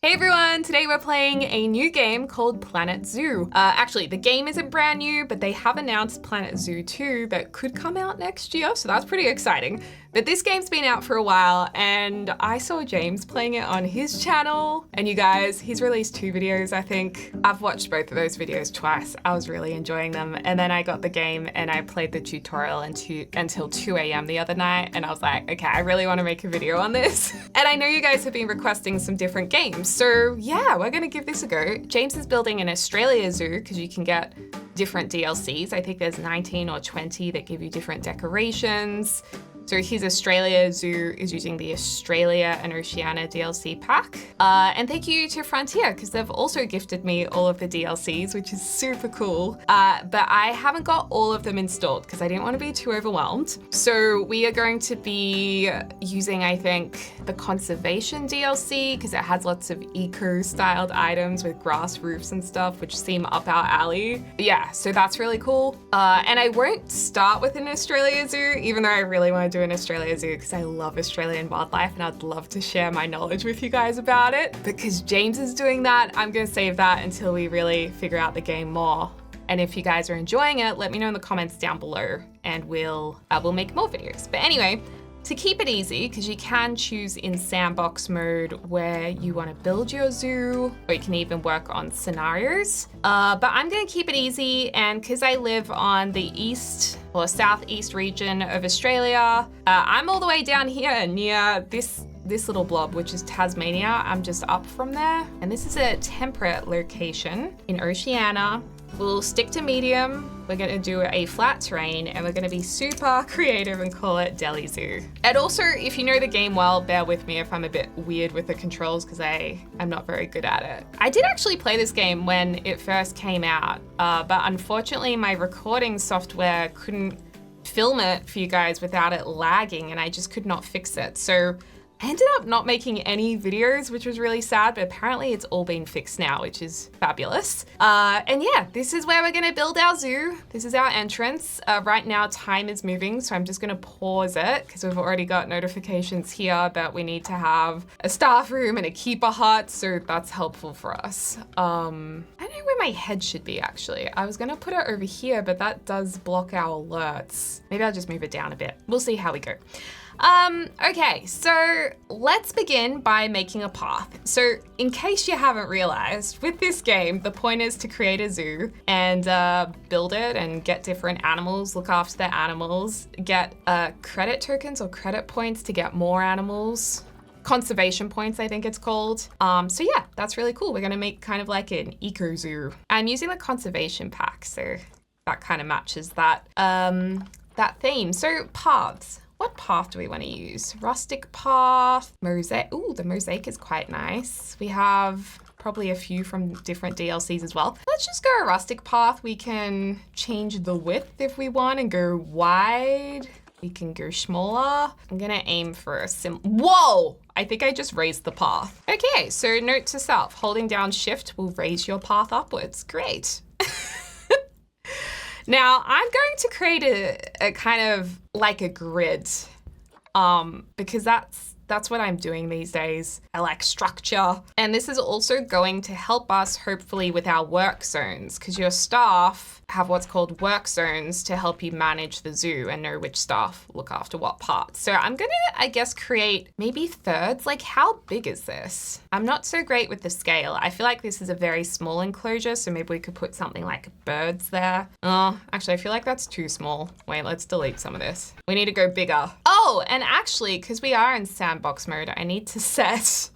Hey everyone, today we're playing a new game called Planet Zoo. Actually, the game isn't brand new, but they have announced Planet Zoo 2 that could come out next year, so that's pretty exciting. But this game's been out for a while, and I saw James playing it on his channel. And you guys, he's released 2 videos, I think. I've watched both of those videos twice. I was really enjoying them. And then I got the game and I played the tutorial until 2 a.m. the other night, and I was like, okay, I really want to make a video on this. And I know you guys have been requesting some different games. So yeah, we're gonna give this a go. James is building an Australia zoo because you can get different DLCs. I think there's 19 or 20 that give you different decorations. So his Australia zoo is using the Australia and Oceania DLC pack. And thank you to Frontier, because they've also gifted me all of the DLCs, which is super cool. But I haven't got all of them installed because I didn't want to be too overwhelmed. So we are going to be using, I think, the conservation DLC, because it has lots of eco-styled items with grass roofs and stuff, which seem up our alley. Yeah, so that's really cool. And I won't start with an Australia zoo, even though I really want to do an Australia zoo because I love Australian wildlife and I'd love to share my knowledge with you guys about it. Because James is doing that, I'm gonna save that until we really figure out the game more. And if you guys are enjoying it, let me know in the comments down below and we'll make more videos. But anyway, to keep it easy, because you can choose in sandbox mode where you want to build your zoo, or you can even work on scenarios. But I'm going to keep it easy, and because I live on the east or southeast region of Australia, I'm all the way down here near this little blob, which is Tasmania. I'm just up from there, and this is a temperate location in Oceania. We'll stick to medium. We're gonna do a flat terrain and we're gonna be super creative and call it Deli Zoo. And also, if you know the game well, bear with me if I'm a bit weird with the controls because I'm not very good at it. I did actually play this game when it first came out, but unfortunately my recording software couldn't film it for you guys without it lagging and I just could not fix it. So I ended up not making any videos, which was really sad, but apparently it's all been fixed now, which is fabulous. And yeah, this is where we're gonna build our zoo. This is our entrance. Right now, time is moving, so I'm just gonna pause it because we've already got notifications here that we need to have a staff room and a keeper hut, so that's helpful for us. I don't know where my head should be, actually. I was gonna put it over here, but that does block our alerts. Maybe I'll just move it down a bit. We'll see how we go. Okay, so let's begin by making a path. So in case you haven't realized, with this game, the point is to create a zoo and build it and get different animals, look after the animals, get credit tokens or credit points to get more animals. Conservation points, I think it's called. So yeah, that's really cool. We're gonna make kind of like an eco zoo. I'm using the conservation pack, so that kind of matches that, that theme. So paths. What path do we want to use? Rustic path, mosaic. Ooh, the mosaic is quite nice. We have probably a few from different DLCs as well. Let's just go a rustic path. We can change the width if we want and go wide. We can go smaller. I'm gonna aim for a whoa! I think I just raised the path. Okay, so note to self, holding down shift will raise your path upwards. Great. Now, I'm going to create a kind of like a grid, because that's what I'm doing these days. I like structure. And this is also going to help us hopefully with our work zones, because your staff have what's called work zones to help you manage the zoo and know which staff look after what parts. So I'm gonna, I guess, create maybe thirds. Like, how big is this? I'm not so great with the scale. I feel like this is a very small enclosure, so maybe we could put something like birds there. Oh, actually, I feel like that's too small. Wait, let's delete some of this. We need to go bigger. Oh, and actually, because we are in sandbox mode, I need to set,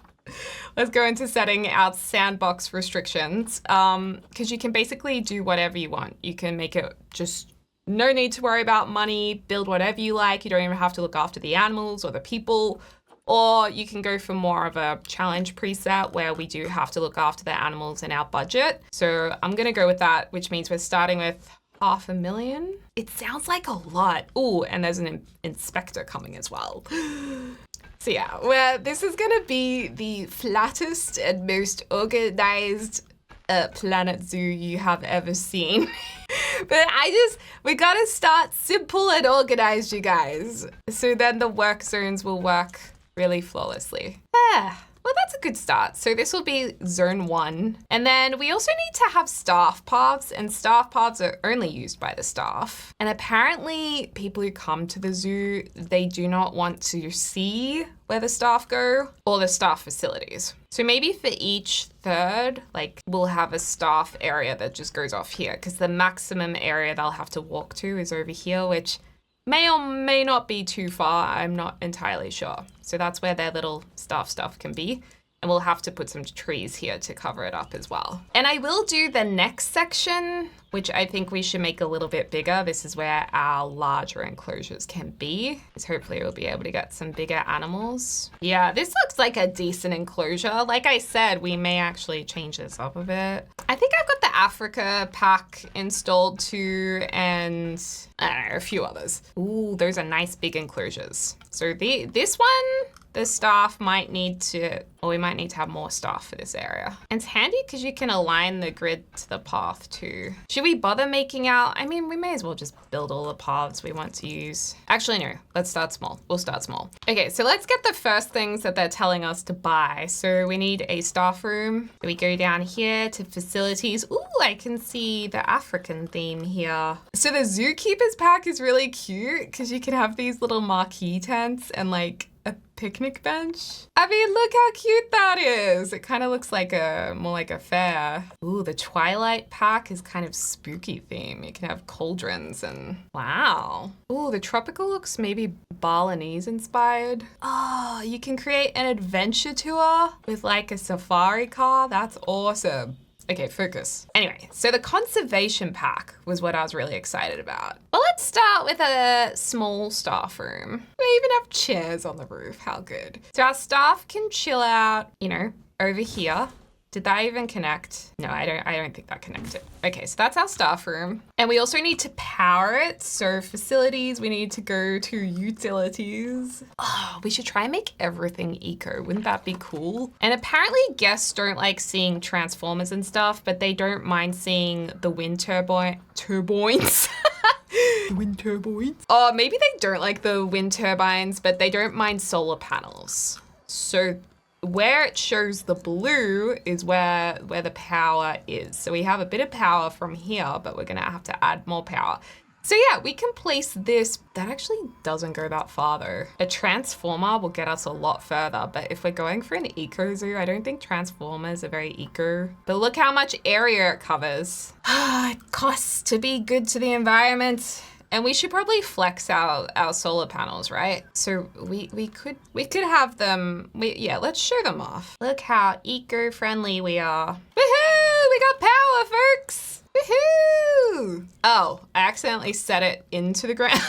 let's go into setting our sandbox restrictions, because you can basically do whatever you want. You can make it just no need to worry about money, build whatever you like. You don't even have to look after the animals or the people, or you can go for more of a challenge preset where we do have to look after the animals in our budget. So I'm gonna go with that, which means we're starting with $500,000. It sounds like a lot. Ooh, and there's an inspector coming as well. So yeah, well, this is gonna be the flattest and most organized Planet Zoo you have ever seen. But we gotta start simple and organized, you guys. So then the work zones will work really flawlessly. Well, that's a good start. So this will be zone 1. And then we also need to have staff paths, and staff paths are only used by the staff. And apparently people who come to the zoo, they do not want to see where the staff go or the staff facilities. So maybe for each third, like we'll have a staff area that just goes off here, because the maximum area they'll have to walk to is over here, which may or may not be too far. I'm not entirely sure. So that's where their little staff stuff can be. And we'll have to put some trees here to cover it up as well. And I will do the next section, which I think we should make a little bit bigger. This is where our larger enclosures can be. So hopefully we'll be able to get some bigger animals. Yeah, this looks like a decent enclosure. Like I said, we may actually change this up a bit. I think I've got the Africa pack installed too, and I don't know, a few others. Ooh, those are nice big enclosures. So this one, the staff might need to, or we might need to have more staff for this area. And it's handy because you can align the grid to the path too. Should we bother making out? I mean, we may as well just build all the paths we want to use. Actually, no, let's start small. We'll start small. Okay, so let's get the first things that they're telling us to buy. So we need a staff room. We go down here to facilities. Ooh, I can see the African theme here. So the zookeeper's pack is really cute because you can have these little marquee tents and like a picnic bench. I mean, look how cute that is. It kind of looks like more like a fair. Ooh, the Twilight pack is kind of spooky theme. You can have cauldrons and wow. Ooh, the tropical looks maybe Balinese inspired. Oh, you can create an adventure tour with like a safari car. That's awesome. Okay, focus. Anyway, so the conservation pack was what I was really excited about. Well, let's start with a small staff room. We even have chairs on the roof. How good. So our staff can chill out, you know, over here. Did that even connect? No, I don't think that connected. Okay, so that's our staff room. And we also need to power it. So facilities, we need to go to utilities. Oh, we should try and make everything eco. Wouldn't that be cool? And apparently guests don't like seeing transformers and stuff, but they don't mind seeing the wind turbines. The wind turbines. Oh, maybe they don't like the wind turbines, but they don't mind solar panels. So where it shows the blue is where the power is. So we have a bit of power from here, but we're gonna have to add more power. So yeah, we can place this. That actually doesn't go that far though. A transformer will get us a lot further, but if we're going for an eco zoo, I don't think transformers are very eco. But look how much area it covers. It costs to be good to the environment. And we should probably flex our solar panels, right? So we could have them, yeah, let's show them off. Look how eco-friendly we are. Woohoo! We got power, folks! Woohoo! Oh, I accidentally set it into the ground.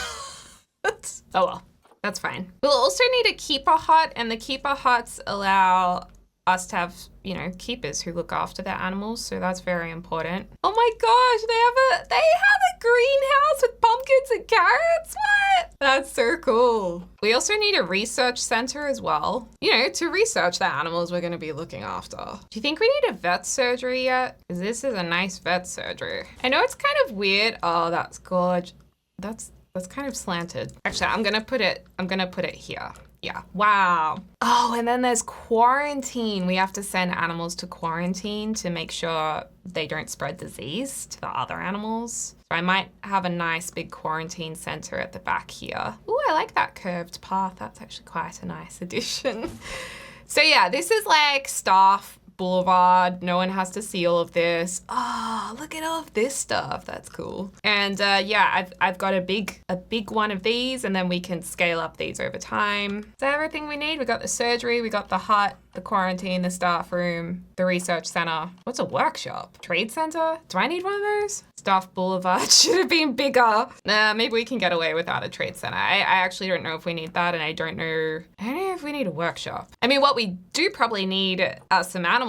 Oh well, that's fine. We'll also need a keeper hut, and the keeper huts allow us to have, you know, keepers who look after their animals, so that's very important. Oh my gosh, they have a greenhouse with pumpkins and carrots? What? That's so cool. We also need a research center as well, you know, to research the animals we're gonna be looking after. Do you think we need a vet surgery yet? Because this is a nice vet surgery. I know it's kind of weird. Oh, that's gorgeous. That's kind of slanted. Actually, I'm gonna put it here. Yeah, wow. Oh, and then there's quarantine. We have to send animals to quarantine to make sure they don't spread disease to the other animals. So I might have a nice big quarantine center at the back here. Ooh, I like that curved path. That's actually quite a nice addition. So yeah, this is like staff boulevard. No one has to see all of this. Oh, look at all of this stuff. That's cool. And yeah, I've got a big one of these, and then we can scale up these over time. Is that everything we need? We got the surgery, we got the hut, the quarantine, the staff room, the research center. What's a workshop? Trade center? Do I need one of those? Staff boulevard should have been bigger. Nah, maybe we can get away without a trade center. I actually don't know if we need that, and I don't know if we need a workshop. I mean, what we do probably need are some animals.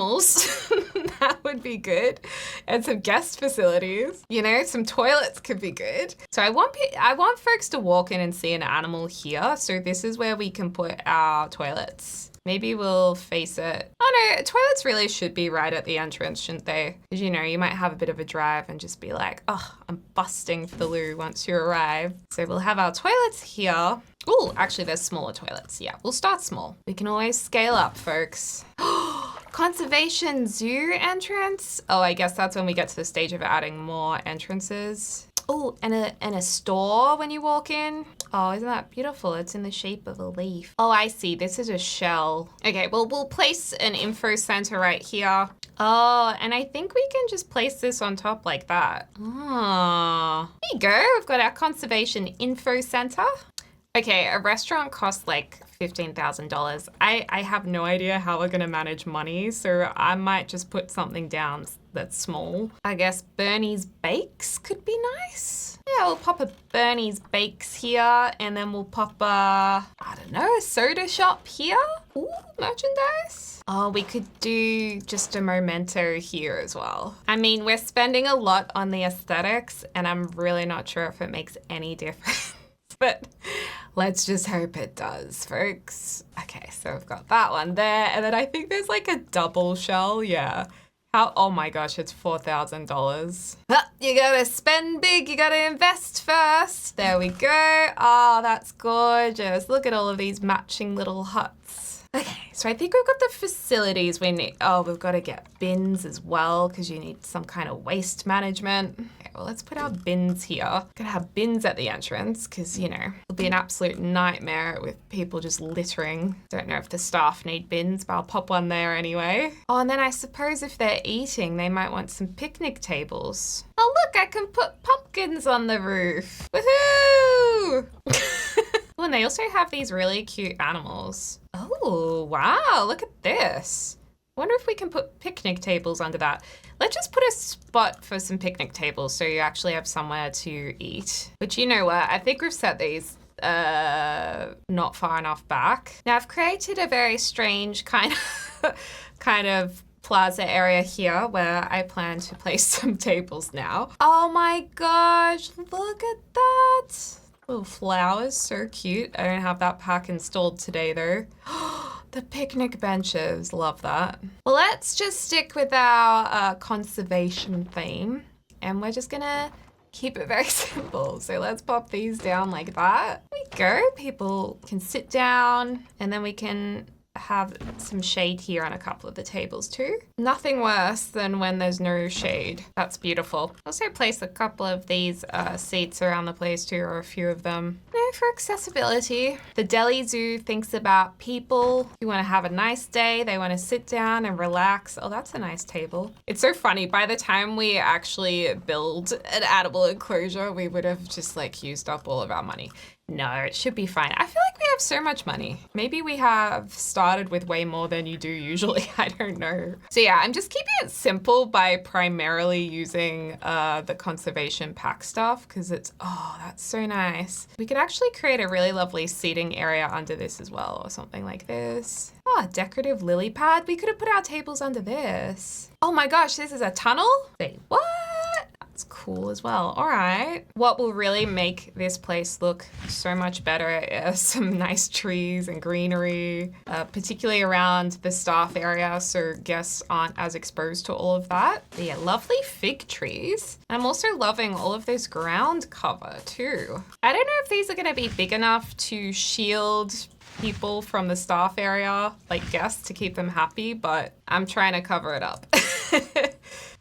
That would be good. And some guest facilities. You know, some toilets could be good. So I want folks to walk in and see an animal here. So this is where we can put our toilets. Maybe we'll face it. Oh no, toilets really should be right at the entrance, shouldn't they? Because, you know, you might have a bit of a drive and just be like, oh, I'm busting for the loo once you arrive. So we'll have our toilets here. Oh, actually there's smaller toilets. Yeah, we'll start small. We can always scale up, folks. Conservation zoo entrance. Oh, I guess that's when we get to the stage of adding more entrances. Oh, and a store when you walk in. Oh, isn't that beautiful? It's in the shape of a leaf. Oh, I see. This is a shell. Okay, well, we'll place an info center right here. Oh, and I think we can just place this on top like that. Oh, there you go. We've got our conservation info center. Okay, a restaurant costs like $15,000. I have no idea how we're gonna manage money, so I might just put something down that's small. I guess Bernie's Bakes could be nice. Yeah, we'll pop a Bernie's Bakes here, and then we'll pop a, I don't know, a soda shop here. Ooh, merchandise. Oh, we could do just a memento here as well. I mean, we're spending a lot on the aesthetics, and I'm really not sure if it makes any difference. But let's just hope it does, folks. Okay, so we've got that one there. And then I think there's like a double shell. Yeah. Oh my gosh, it's $4,000. You gotta spend big. You gotta invest first. There we go. Oh, that's gorgeous. Look at all of these matching little huts. Okay, so I think we've got the facilities we need. Oh, we've got to get bins as well because you need some kind of waste management. Okay, well, let's put our bins here. Gonna have bins at the entrance because, you know, it'll be an absolute nightmare with people just littering. Don't know if the staff need bins, but I'll pop one there anyway. Oh, and then I suppose if they're eating, they might want some picnic tables. Oh, look, I can put pumpkins on the roof. Woohoo! Oh, and they also have these really cute animals. Oh, wow, look at this. I wonder if we can put picnic tables under that. Let's just put a spot for some picnic tables so you actually have somewhere to eat. But you know what? I think we've set these not far enough back. Now I've created a very strange kind of plaza area here where I plan to place some tables now. Oh my gosh, look at that. Little flowers, so cute. I don't have that pack installed today though. The picnic benches, love that. Well, let's just stick with our conservation theme and we're just gonna keep it very simple. So let's pop these down like that. There we go. People can sit down and then we can have some shade here on a couple of the tables too. Nothing worse than when there's no shade. That's beautiful. Also place a couple of these seats around the place too, or a few of them. For accessibility. The Deli Zoo thinks about people who want to have a nice day. They want to sit down and relax. Oh, that's a nice table. It's so funny. By the time we actually build an animal enclosure, we would have just like used up all of our money. No, it should be fine. I feel like we have so much money. Maybe we have started with way more than you do usually. I don't know. So yeah, I'm just keeping it simple by primarily using the conservation pack stuff because it's, oh, that's so nice. We could actually create a really lovely seating area under this as well or something like this. Oh, decorative lily pad. We could have put our tables under this. Oh my gosh, this is a tunnel? Wait, what? That's cool as well. All right. What will really make this place look so much better is some nice trees and greenery, particularly around the staff area so guests aren't as exposed to all of that. But yeah, lovely fig trees. I'm also loving all of this ground cover too. I don't know if these are going to be big enough to shield people from the staff area, like guests, to keep them happy, but I'm trying to cover it up.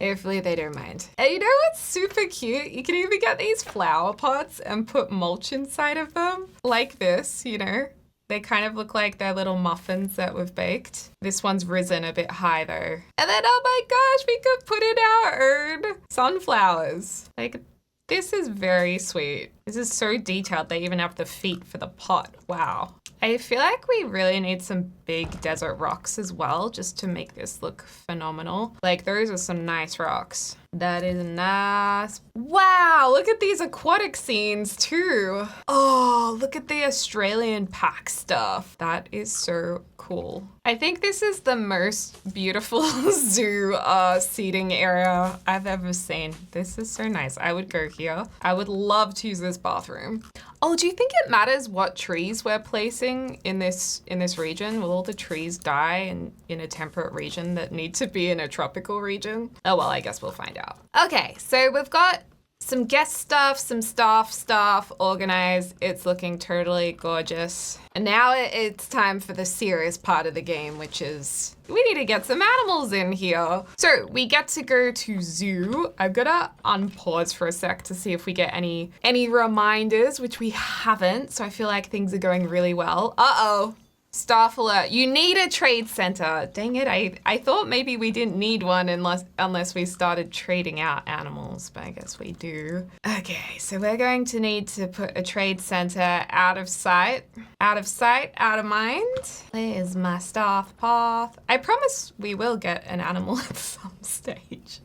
Hopefully they don't mind. And you know what's super cute? You can even get these flower pots and put mulch inside of them like this, you know? They kind of look like they're little muffins that we've baked. This one's risen a bit high though. And then, oh my gosh, we could put in our own sunflowers. Like, this is very sweet. This is so detailed. They even have the feet for the pot. Wow. I feel like we really need some big desert rocks as well, just to make this look phenomenal. Like, those are some nice rocks. That is nice. Wow, look at these aquatic scenes too. Oh, look at the Australian pack stuff. That is so cool. I think this is the most beautiful zoo seating area I've ever seen. This is so nice. I would go here. I would love to use this bathroom. Oh, do you think it matters what trees we're placing in this region? Will all the trees die in a temperate region that need to be in a tropical region? Oh well, I guess we'll find out. Okay, so we've got some guest stuff, some staff stuff organized. It's looking totally gorgeous. And now it's time for the serious part of the game, which is we need to get some animals in here. So we get to go to zoo. I'm gonna unpause for a sec to see if we get any reminders, which we haven't. So I feel like things are going really well. Uh-oh. Staff alert, you need a trade center. Dang it, I thought maybe we didn't need one unless we started trading out animals, but I guess we do. Okay, so we're going to need to put a trade center out of sight, out of mind. Where's my staff path? I promise we will get an animal at some stage.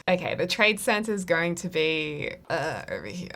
Okay, the trade center is going to be over here.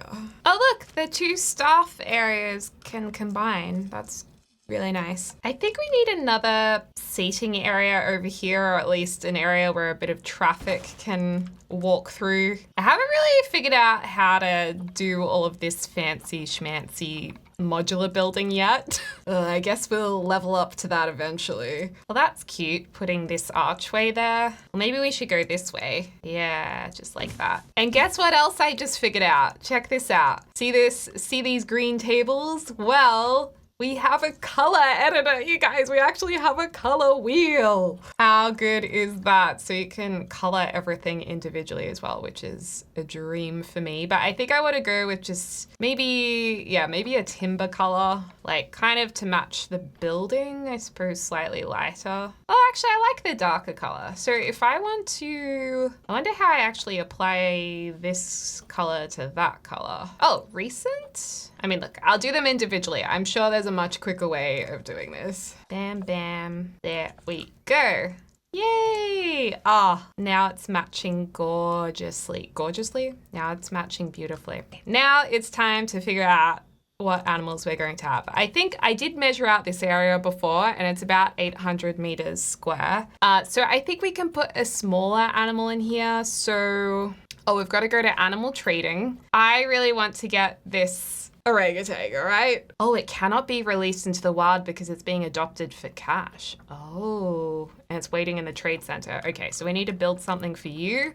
Oh look, the two staff areas can combine. That's really nice. I think we need another seating area over here, or at least an area where a bit of traffic can walk through. I haven't really figured out how to do all of this fancy schmancy modular building yet. I guess we'll level up to that eventually. Well, that's cute, putting this archway there. Well, maybe we should go this way. Yeah, just like that. And guess what else I just figured out? Check this out. See this? See these green tables? Well, we have a color editor, you guys. We actually have a color wheel. How good is that? So you can color everything individually as well, which is a dream for me. But I think I want to go with just maybe a timber color, like kind of to match the building, I suppose slightly lighter. Oh, actually, I like the darker color. So if I want to, I wonder how I actually apply this color to that color. Oh, recent? I mean, look, I'll do them individually. I'm sure there's a much quicker way of doing this. Bam, bam. There we go. Yay! Ah, now it's matching gorgeously. Gorgeously? Now it's matching beautifully. Now it's time to figure out what animals we're going to have. I think I did measure out this area before and it's about 800 meters square. So I think we can put a smaller animal in here. So, oh, we've got to go to animal trading. I really want to get this orangutan, right? Oh, it cannot be released into the wild because it's being adopted for cash. Oh, and it's waiting in the trade center. Okay, so we need to build something for you.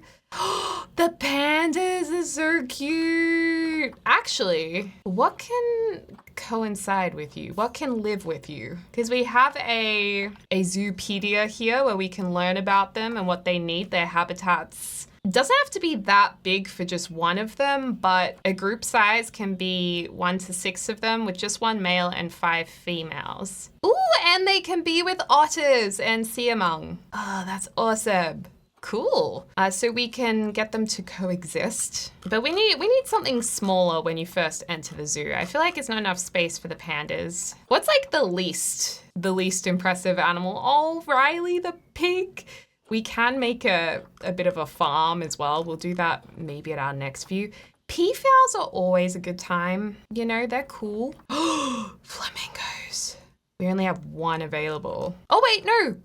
The pandas are so cute. Actually, what can coincide with you? What can live with you? Because we have a zoopedia here where we can learn about them and what they need, their habitats. It doesn't have to be that big for just one of them, but a group size can be 1 to 6 of them with just 1 male and 5 females. Ooh, and they can be with otters and siamang. Oh, that's awesome. Cool. So we can get them to coexist, but we need something smaller when you first enter the zoo. I feel like it's not enough space for the pandas. What's like the least impressive animal? Oh, Riley the pig. We can make a bit of a farm as well. We'll do that maybe at our next view. Peafowls are always a good time. You know, they're cool. Flamingos. We only have 1 available. Oh wait, no.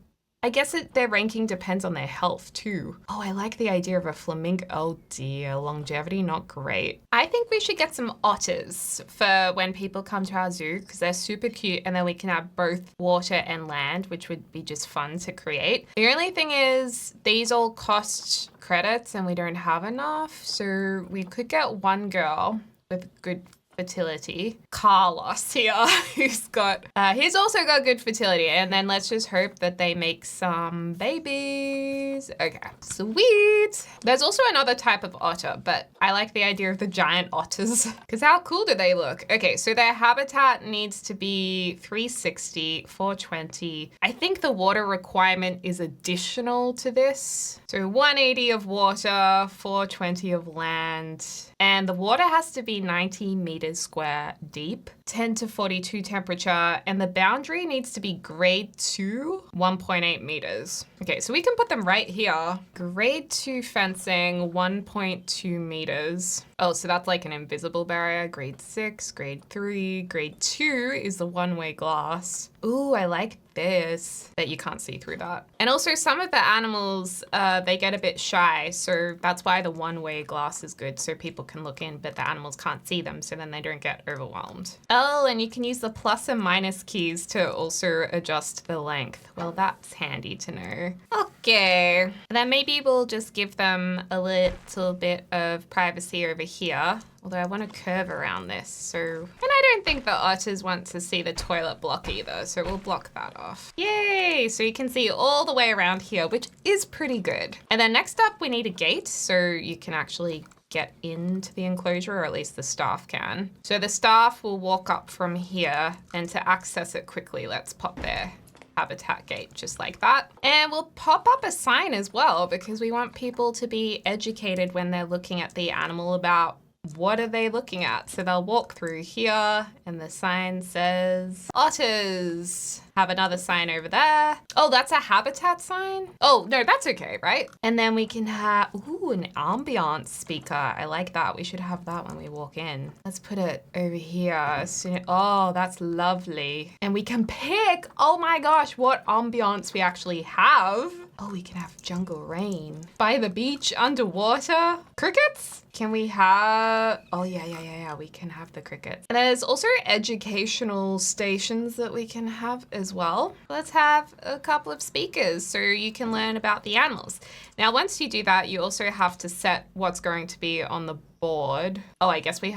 I guess their ranking depends on their health too. Oh, I like the idea of a flamingo. Oh dear, longevity, not great. I think we should get some otters for when people come to our zoo because they're super cute and then we can have both water and land, which would be just fun to create. The only thing is these all cost credits and we don't have enough. So we could get 1 girl with good fertility. Carlos here, he's also got good fertility, and then let's just hope that they make some babies. Okay, sweet. There's also another type of otter, but I like the idea of the giant otters because how cool do they look? Okay, so their habitat needs to be 360, 420. I think the water requirement is additional to this. So 180 of water, 420 of land, and the water has to be 90 meters square deep, 10 to 42 temperature, and the boundary needs to be grade 2, 1.8 meters. Okay, so we can put them right here. Grade 2 fencing, 1.2 meters. Oh, so that's like an invisible barrier. Grade 6, grade 3, grade 2 is the one-way glass. Ooh, I like this, that you can't see through that. And also some of the animals, they get a bit shy, so that's why the one-way glass is good, so people can look in, but the animals can't see them, so then they don't get overwhelmed. Oh, and you can use the plus and minus keys to also adjust the length. Well, that's handy to know. Okay. And then maybe we'll just give them a little bit of privacy over here. Although I want to curve around this, so... And I don't think the otters want to see the toilet block either, so we'll block that off. Yay! So you can see all the way around here, which is pretty good. And then next up, we need a gate, so you can actually get into the enclosure, or at least the staff can. So the staff will walk up from here, and to access it quickly, let's pop their habitat gate just like that. And we'll pop up a sign as well, because we want people to be educated when they're looking at the animal about what are they looking at? So they'll walk through here and the sign says otters. Have another sign over there. Oh, that's a habitat sign? Oh, no, that's okay, right? And then we can have, ooh, an ambiance speaker. I like that. We should have that when we walk in. Let's put it over here. Oh, that's lovely. And we can pick, oh my gosh, what ambiance we actually have. Oh, we can have jungle rain. By the beach, underwater. Crickets? Can we have, oh yeah, we can have the crickets. And there's also educational stations that we can have as well. Let's have a couple of speakers so you can learn about the animals. Now, once you do that, you also have to set what's going to be on the board. Oh, I guess we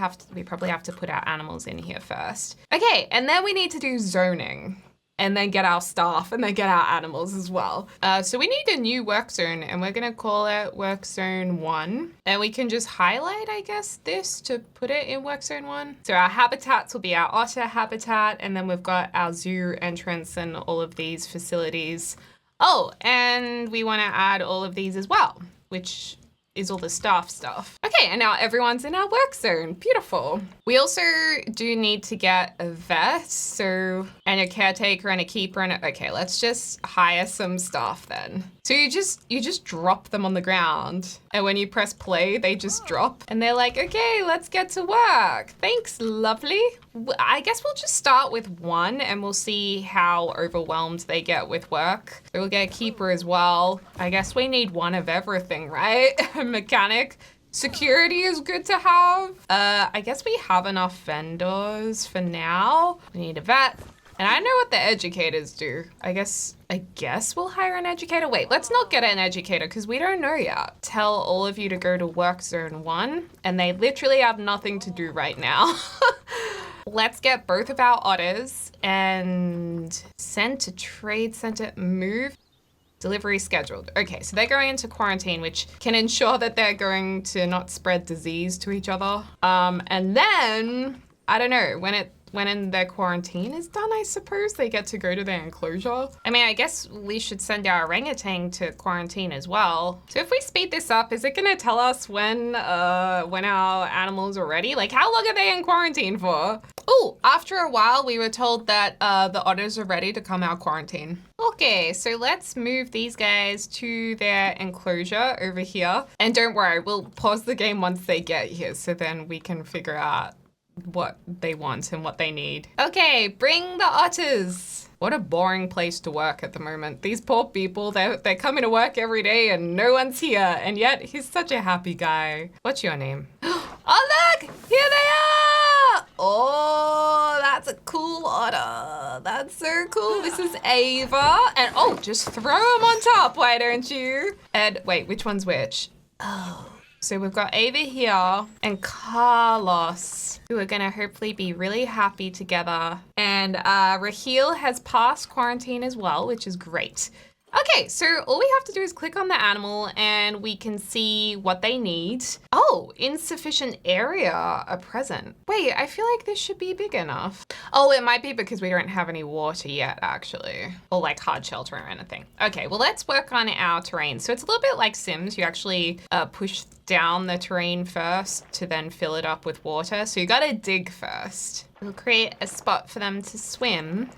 probably have to put our animals in here first. Okay, and then we need to do zoning. And then get our staff and then get our animals as well. So we need a new work zone and we're gonna call it work zone 1. And we can just highlight, I guess, this to put it in work zone 1. So our habitats will be our otter habitat, and then we've got our zoo entrance and all of these facilities. Oh, and we wanna add all of these as well, which is all the staff stuff. Okay, and now everyone's in our work zone. Beautiful. We also do need to get a vet, and a caretaker and a keeper okay, let's just hire some staff then. So you just drop them on the ground, and when you press play, they just drop, and they're like, okay, let's get to work. Thanks, lovely. I guess we'll just start with 1 and we'll see how overwhelmed they get with work. So we'll get a keeper as well. I guess we need 1 of everything, right? A mechanic. Security is good to have. I guess we have enough vendors for now. We need a vet. And I know what the educators do. I guess we'll hire an educator. Wait, let's not get an educator because we don't know yet. Tell all of you to go to work zone 1 and they literally have nothing to do right now. Let's get both of our otters and send to trade center, move. Delivery scheduled. Okay, so they're going into quarantine, which can ensure that they're going to not spread disease to each other. And then, I don't know, when their quarantine is done, I suppose they get to go to their enclosure. I mean, I guess we should send our orangutan to quarantine as well. So if we speed this up, is it gonna tell us when our animals are ready? Like, how long are they in quarantine for? Oh, after a while, we were told that the otters are ready to come out quarantine. Okay, so let's move these guys to their enclosure over here. And don't worry, we'll pause the game once they get here, so then we can figure out what they want and what they need. Okay, bring the otters. What a boring place to work at the moment. These poor people, they're coming to work every day and no one's here. And yet he's such a happy guy. What's your name? Oh, look, here they are. Oh, that's a cool otter. That's so cool. This is Ava. And oh, just throw them on top, why don't you? And wait, which one's which? Oh. So we've got Ava here and Carlos, who are gonna hopefully be really happy together. And Raheel has passed quarantine as well, which is great. Okay, so all we have to do is click on the animal and we can see what they need. Oh, insufficient area are present. Wait, I feel like this should be big enough. Oh, it might be because we don't have any water yet, actually. Or like hard shelter or anything. Okay, well, let's work on our terrain. So it's a little bit like Sims. You actually push down the terrain first to then fill it up with water. So you gotta dig first. We'll create a spot for them to swim.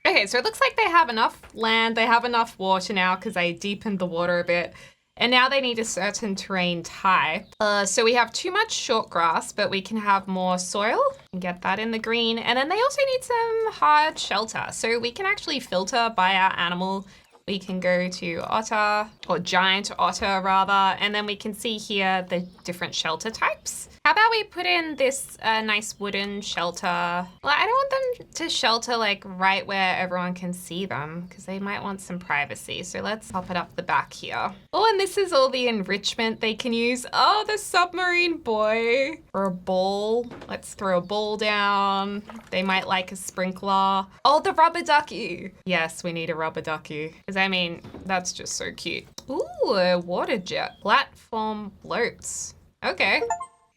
Okay, so it looks like they have enough land, they have enough water now because I deepened the water a bit. And now they need a certain terrain type. So we have too much short grass, but we can have more soil and get that in the green. And then they also need some hard shelter. So we can actually filter by our animal we can go to Otter, or Giant Otter rather, and then we can see here the different shelter types. How about we put in this nice wooden shelter? Well, I don't want them to shelter like right where everyone can see them because they might want some privacy. So let's pop it up the back here. Oh, and this is all the enrichment they can use. Oh, the submarine boy. Or a ball. Let's throw a ball down. They might like a sprinkler. Oh, the rubber ducky. Yes, we need a rubber ducky. Because I mean, that's just so cute. Ooh, a water jet. Platform floats. Okay.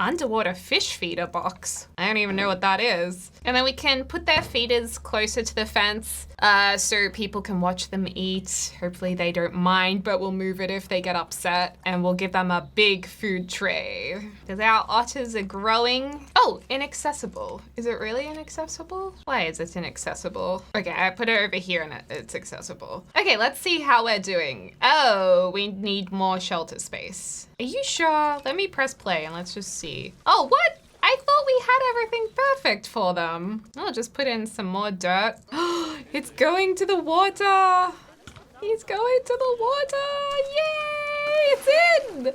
Underwater fish feeder box. I don't even know what that is. And then we can put their feeders closer to the fence so people can watch them eat. Hopefully they don't mind, but we'll move it if they get upset. And we'll give them a big food tray. Because our otters are growing. Oh, inaccessible. Is it really inaccessible? Why is it inaccessible? Okay, I put it over here and it's accessible. Okay, let's see how we're doing. Oh, we need more shelter space. Are you sure? Let me press play and let's just see. Oh, what? I thought we had everything perfect for them. I'll just put in some more dirt. It's going to the water. He's going to the water. Yay, it's in.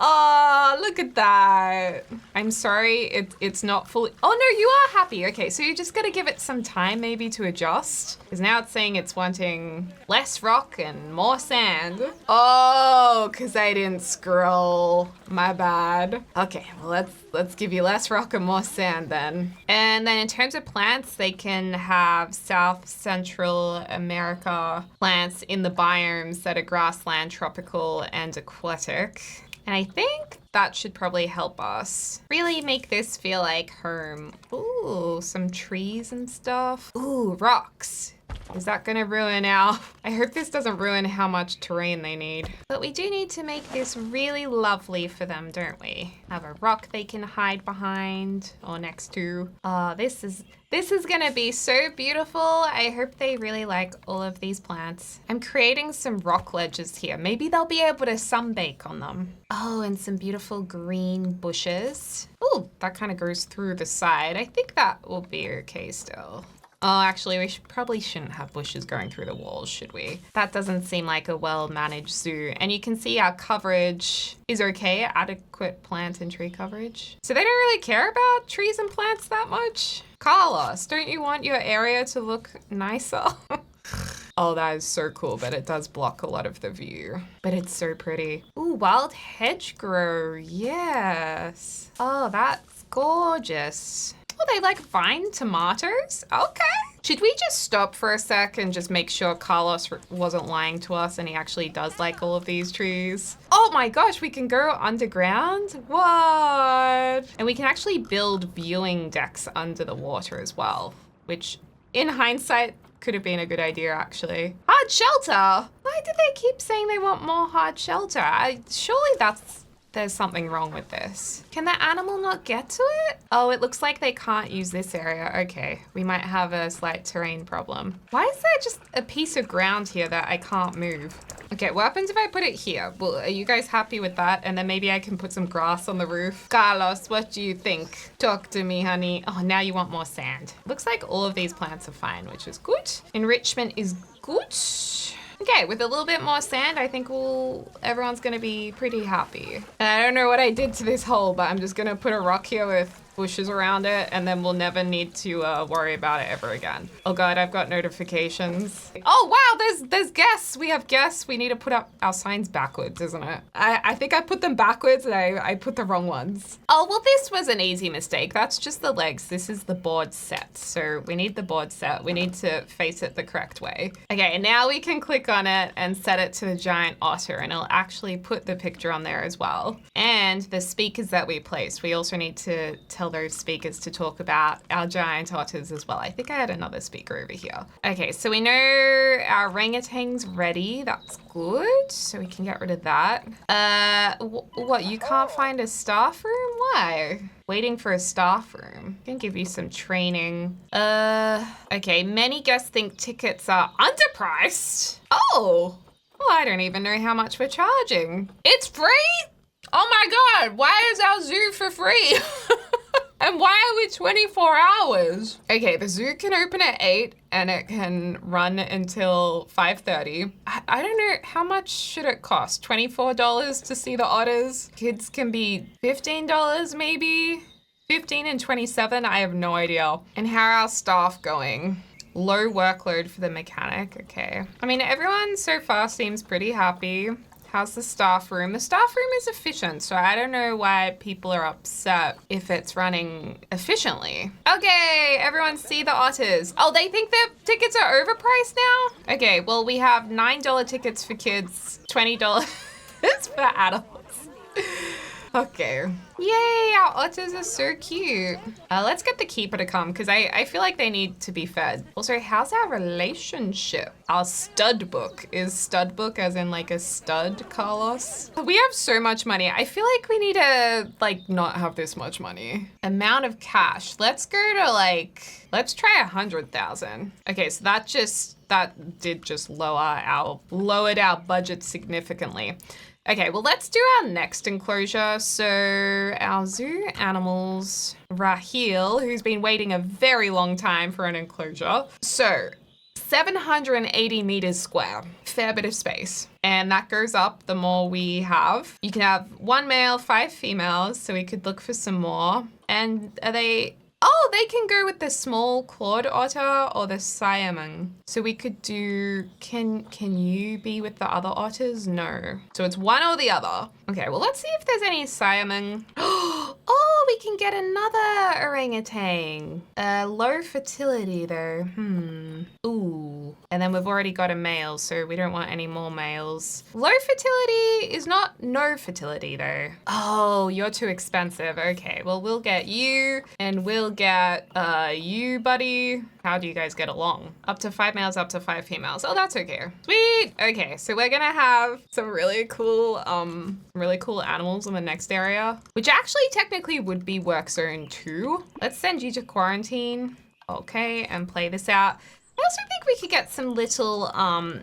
Oh, look at that. I'm sorry, it's not fully, oh no, you are happy. Okay, so you just gotta give it some time maybe to adjust. Because now it's saying it's wanting less rock and more sand. Oh, because I didn't scroll, my bad. Okay, well let's give you less rock and more sand then. And then in terms of plants, they can have South Central America plants in the biomes that are grassland, tropical, and aquatic. And I think that should probably help us really make this feel like home. Ooh, some trees and stuff. Ooh, rocks. Is that gonna ruin our... I hope this doesn't ruin how much terrain they need. But we do need to make this really lovely for them, don't we? Have a rock they can hide behind or next to. Oh, this is gonna be so beautiful. I hope they really like all of these plants. I'm creating some rock ledges here. Maybe they'll be able to sunbake on them. Oh, and some beautiful green bushes. Oh, that kind of goes through the side. I think that will be okay still. Oh, actually, we probably shouldn't have bushes going through the walls, should we? That doesn't seem like a well-managed zoo. And you can see our coverage is okay, adequate plant and tree coverage. So they don't really care about trees and plants that much. Carlos, don't you want your area to look nicer? Oh, that is so cool, but it does block a lot of the view. But it's so pretty. Ooh, wild hedgerow, yes. Oh, that's gorgeous. Oh, they like vine tomatoes? Okay. Should we just stop for a sec and just make sure Carlos wasn't lying to us and he actually does like all of these trees? Oh my gosh, we can go underground? What? And we can actually build viewing decks under the water as well, which in hindsight could have been a good idea actually. Hard shelter? Why do they keep saying they want more hard shelter? Surely there's something wrong with this. Can the animal not get to it? Oh, it looks like they can't use this area. Okay, we might have a slight terrain problem. Why is there just a piece of ground here that I can't move? Okay, what happens if I put it here? Well, are you guys happy with that? And then maybe I can put some grass on the roof. Carlos, what do you think? Talk to me, honey. Oh, now you want more sand. Looks like all of these plants are fine, which is good. Enrichment is good. Okay, with a little bit more sand, I think everyone's gonna be pretty happy. And I don't know what I did to this hole, but I'm just gonna put a rock here with bushes around it, and then we'll never need to worry about it ever again. Oh God, I've got notifications. Oh wow, there's guests. We have guests. We need to put up our signs backwards, isn't it? I think I put them backwards and I put the wrong ones. Oh, well, this was an easy mistake. That's just the legs. This is the board set. So we need the board set. We need to face it the correct way. Okay, and now we can click on it and set it to the giant otter, and it'll actually put the picture on there as well. And the speakers that we placed, we also need to tell those speakers to talk about our giant otters as well. I think I had another speaker over here. Okay, so we know our orangutan's ready. That's good. So we can get rid of that. What, you can't find a staff room? Why? Waiting for a staff room. I can give you some training. Okay, many guests think tickets are underpriced. Oh, well, I don't even know how much we're charging. It's free? Oh my God, why is our zoo for free? And why are we 24 hours? Okay, the zoo can open at 8 and it can run until 5:30. I don't know, how much should it cost? $24 to see the otters? Kids can be $15 maybe? 15 and 27, I have no idea. And how are our staff going? Low workload for the mechanic, okay. I mean, everyone so far seems pretty happy. How's the staff room? The staff room is efficient, so I don't know why people are upset if it's running efficiently. Okay, everyone see the otters. Oh, they think their tickets are overpriced now? Okay, well, we have $9 tickets for kids, $20 for adults. Okay. Yay, our otters are so cute. Let's get the keeper to come because I feel like they need to be fed. Also, how's our relationship? Our stud book. Is stud book as in like a stud, Carlos? We have so much money. I feel like we need to like not have this much money. Amount of cash. Let's go to like, let's try 100,000. Okay, so that did just lowered our budget significantly. Okay, well, let's do our next enclosure. So our zoo animals, Raheel, who's been waiting a very long time for an enclosure. So 780 meters square, fair bit of space. And that goes up the more we have. You can have 1 male, 5 females, so we could look for some more. And are they... Oh, they can go with the small clawed otter or the Siamang. So we could do, can you be with the other otters? No. So it's one or the other. Okay, well, let's see if there's any Siamang. Oh, we can get another orangutan. Low fertility though. Ooh. And then we've already got a male, so we don't want any more males. Low fertility is not no fertility though. Oh, you're too expensive. Okay, well, we'll get you and we'll get you, buddy. How do you guys get along? Up to 5 males, up to 5 females. Oh, that's okay. Sweet. Okay, so we're gonna have some really cool animals in the next area, which actually technically would be work zone 2. Let's send you to quarantine. Okay, and play this out. I also think we could get some little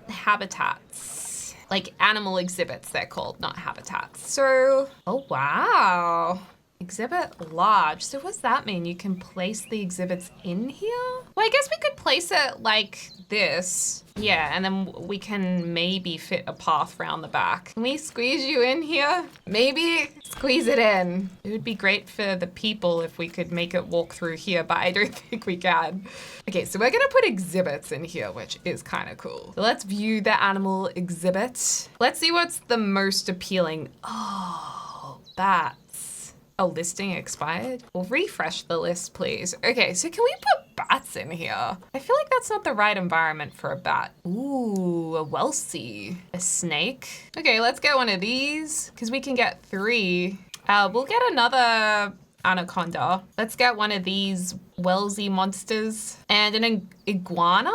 habitats, like animal exhibits they're called, not habitats. So, oh wow. Exhibit large. So what's that mean? You can place the exhibits in here? Well, I guess we could place it like this. Yeah, and then we can maybe fit a path around the back. Can we squeeze you in here? Maybe squeeze it in. It would be great for the people if we could make it walk through here, but I don't think we can. Okay, so we're gonna put exhibits in here, which is kind of cool. So let's view the animal exhibit. Let's see what's the most appealing. Oh, bats. Oh, listing expired? Well, refresh the list, please. Okay, so can we put bats in here? I feel like that's not the right environment for a bat. Ooh, a Welsey. A snake. Okay, let's get one of these, because we can get 3. We'll get another anaconda. Let's get one of these Welsey monsters. And an iguana?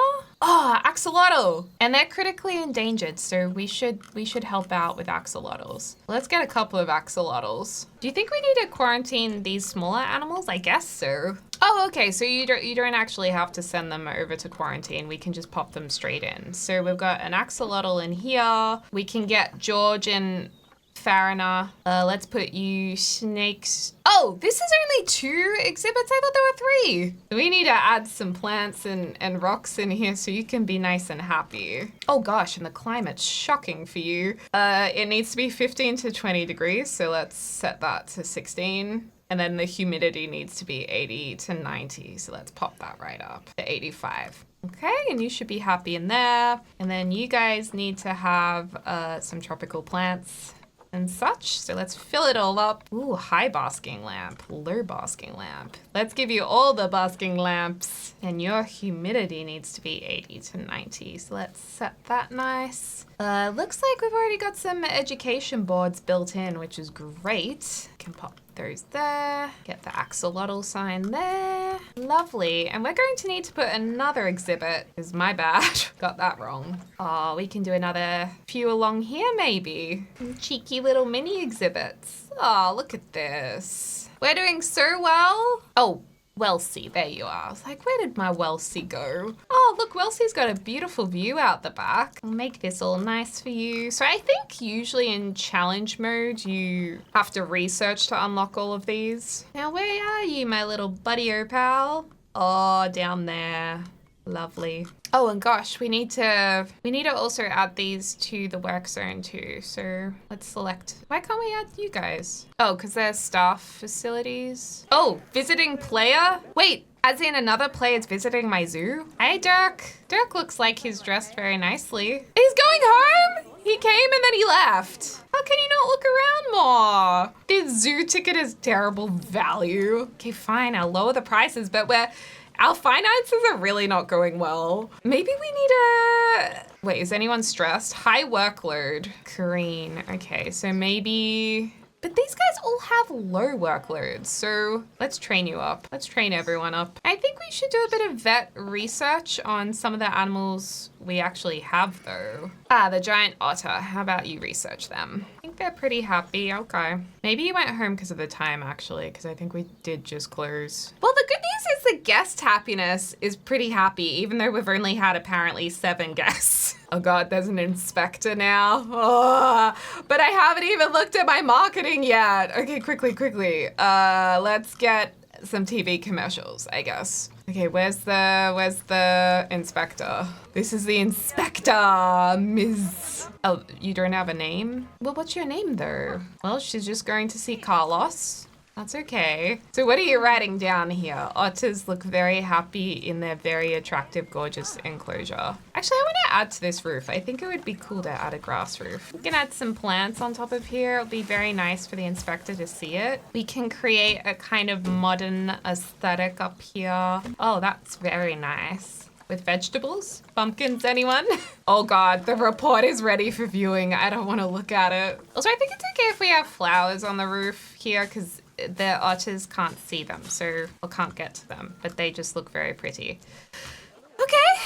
Oh, axolotl. And they're critically endangered, so we should help out with axolotls. Let's get a couple of axolotls. Do you think we need to quarantine these smaller animals? I guess so. Oh, okay, so you don't actually have to send them over to quarantine. We can just pop them straight in. So we've got an axolotl in here. We can get George and Farina. Let's put you snakes. Oh, this is only 2 exhibits. I thought there were 3. We need to add some plants and rocks in here so you can be nice and happy. Oh gosh, and the climate's shocking for you. It needs to be 15 to 20 degrees, so let's set that to 16. And then the humidity needs to be 80 to 90, so let's pop that right up to 85. Okay, and you should be happy in there. And then you guys need to have some tropical plants and such. So let's fill it all up. Ooh, high basking lamp, low basking lamp. Let's give you all the basking lamps. And your humidity needs to be 80 to 90. So let's set that nice. Looks like we've already got some education boards built in, which is great. Can pop those there. Get the axolotl sign there. Lovely. And we're going to need to put another exhibit. Is my bad. Got that wrong. Oh, we can do another few along here maybe. Cheeky little mini exhibits. Oh, look at this. We're doing so well. Oh, Welsey, there you are. I was like, where did my Welsey go? Oh, look, Welsey's got a beautiful view out the back. I'll make this all nice for you. So I think usually in challenge mode, you have to research to unlock all of these. Now, where are you, my little buddy-o pal? Oh, down there. Lovely. Oh, and gosh, we need to also add these to the work zone too. So let's select. Why can't we add you guys? Oh, because they're staff facilities. Oh, visiting player? Wait, as in another player's visiting my zoo? Hey, Dirk. Dirk looks like he's dressed very nicely. He's going home? He came and then he left. How can you not look around more? This zoo ticket is terrible value. Okay, fine, I'll lower the prices, but our finances are really not going well. Maybe we need a... Wait, is anyone stressed? High workload. Kareen. Okay, so maybe... But these guys all have low workloads, so let's train you up. Let's train everyone up. I think we should do a bit of vet research on some of the animals we actually have though. Ah, the giant otter. How about you research them? I think they're pretty happy. Okay. Maybe you went home because of the time actually, because I think we did just close. Well, the good news is the guest happiness is pretty happy, even though we've only had apparently 7 guests. Oh God, there's an inspector now. Oh, but I haven't even looked at my marketing yet. Okay, quickly. Let's get some TV commercials, I guess. Okay, where's the inspector? This is the inspector, Ms. Oh, you don't have a name? Well, what's your name though? Well, she's just going to see Carlos. That's okay. So what are you writing down here? Otters look very happy in their very attractive, gorgeous enclosure. Actually, I want to add to this roof. I think it would be cool to add a grass roof. We can add some plants on top of here. It'll be very nice for the inspector to see it. We can create a kind of modern aesthetic up here. Oh, that's very nice. With vegetables? Pumpkins, anyone? Oh God, the report is ready for viewing. I don't want to look at it. Also, I think it's okay if we have flowers on the roof here because the otters can't see them, or can't get to them, but they just look very pretty. Okay.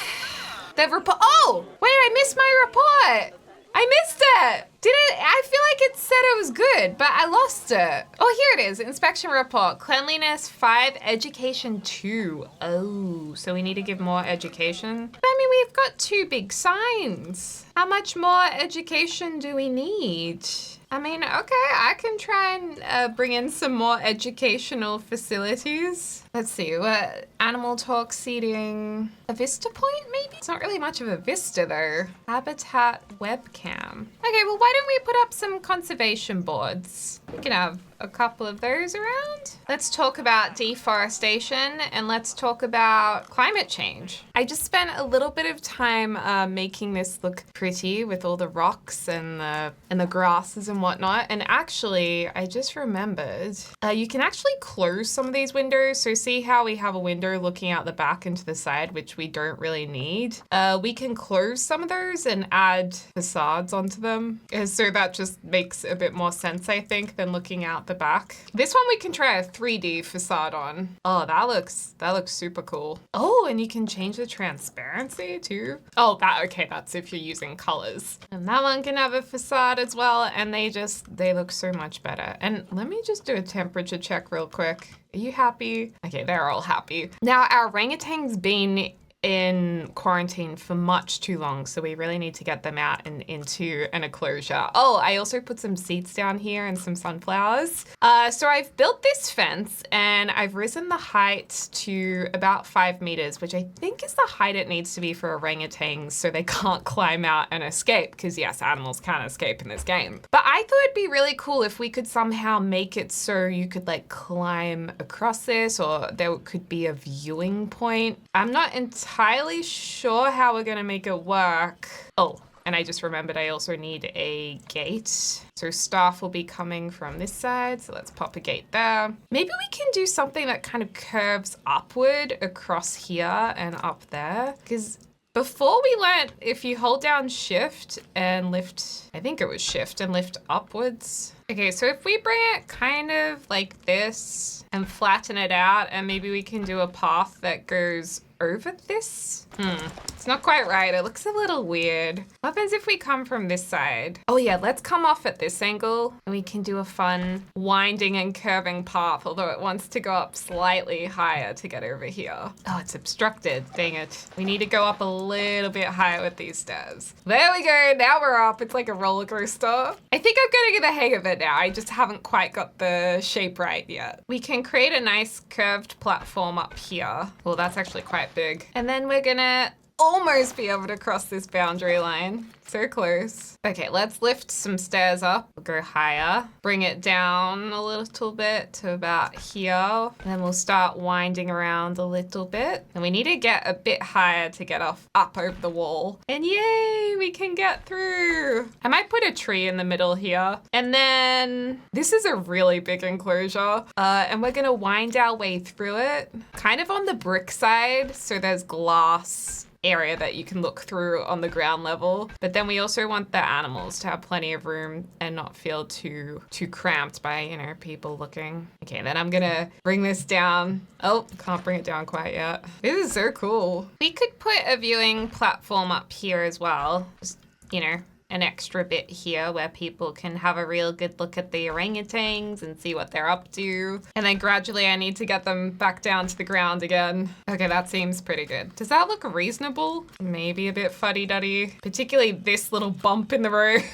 The report. Oh, wait, I missed my report. I missed it. I feel like it said it was good, but I lost it. Oh, here it is. Inspection report. Cleanliness 5, education 2. Oh, so we need to give more education. But I mean, we've got 2 big signs. How much more education do we need? I mean, okay, I can try and bring in some more educational facilities. Let's see, what animal talk seating, a vista point maybe? It's not really much of a vista though. Habitat webcam. Okay, well, why don't we put up some conservation boards? We can have a couple of those around. Let's talk about deforestation and let's talk about climate change. I just spent a little bit of time making this look pretty with all the rocks and the grasses and whatnot. And actually, I just remembered, you can actually close some of these windows. So see how we have a window looking out the back and to the side, which we don't really need. We can close some of those and add facades onto them. So that just makes a bit more sense, I think, than looking out the back. This one we can try a 3D facade on. Oh, that looks super cool. Oh, and you can change the transparency too. Oh, that's if you're using colors. And that one can have a facade as well, and they look so much better. And let me just do a temperature check real quick. Are you happy? Okay, they're all happy. Now, our orangutan's been in quarantine for much too long, so we really need to get them out and into an enclosure. Oh, I also put some seats down here and some sunflowers. So I've built this fence and I've risen the height to about 5 meters, which I think is the height it needs to be for orangutans so they can't climb out and escape, because yes, animals can't escape in this game. But I thought it'd be really cool if we could somehow make it so you could like climb across this, or there could be a viewing point. I'm not entirely sure how we're gonna make it work. Oh, and I just remembered I also need a gate. So staff will be coming from this side, so let's pop a gate there. Maybe we can do something that kind of curves upward across here and up there, because before we learnt if you hold down shift and lift, I think it was shift and lift upwards. Okay, so if we bring it kind of like this and flatten it out, and maybe we can do a path that goes over this. It's not quite right. It looks a little weird. What happens if we come from this side? Oh yeah, let's come off at this angle and we can do a fun winding and curving path, although it wants to go up slightly higher to get over here. Oh, it's obstructed. Dang it. We need to go up a little bit higher with these stairs. There we go. Now we're up. It's like a roller coaster. I think I'm gonna get the hang of it it now. I just haven't quite got the shape right yet. We can create a nice curved platform up here. Well, that's actually quite big. And then we're gonna almost be able to cross this boundary line. So close. Okay, let's lift some stairs up. We'll go higher. Bring it down a little bit to about here. And then we'll start winding around a little bit. And we need to get a bit higher to get up over the wall. And yay, we can get through. I might put a tree in the middle here. And then this is a really big enclosure. And we're gonna wind our way through it. Kind of on the brick side, so there's glass area that you can look through on the ground level. But then we also want the animals to have plenty of room and not feel too cramped by, you know, people looking. Okay, then I'm gonna bring this down. Oh, can't bring it down quite yet. This is so cool. We could put a viewing platform up here as well. Just, you know, an extra bit here where people can have a real good look at the orangutans and see what they're up to. And then gradually I need to get them back down to the ground again. Okay, that seems pretty good. Does that look reasonable? Maybe a bit fuddy-duddy, particularly this little bump in the road.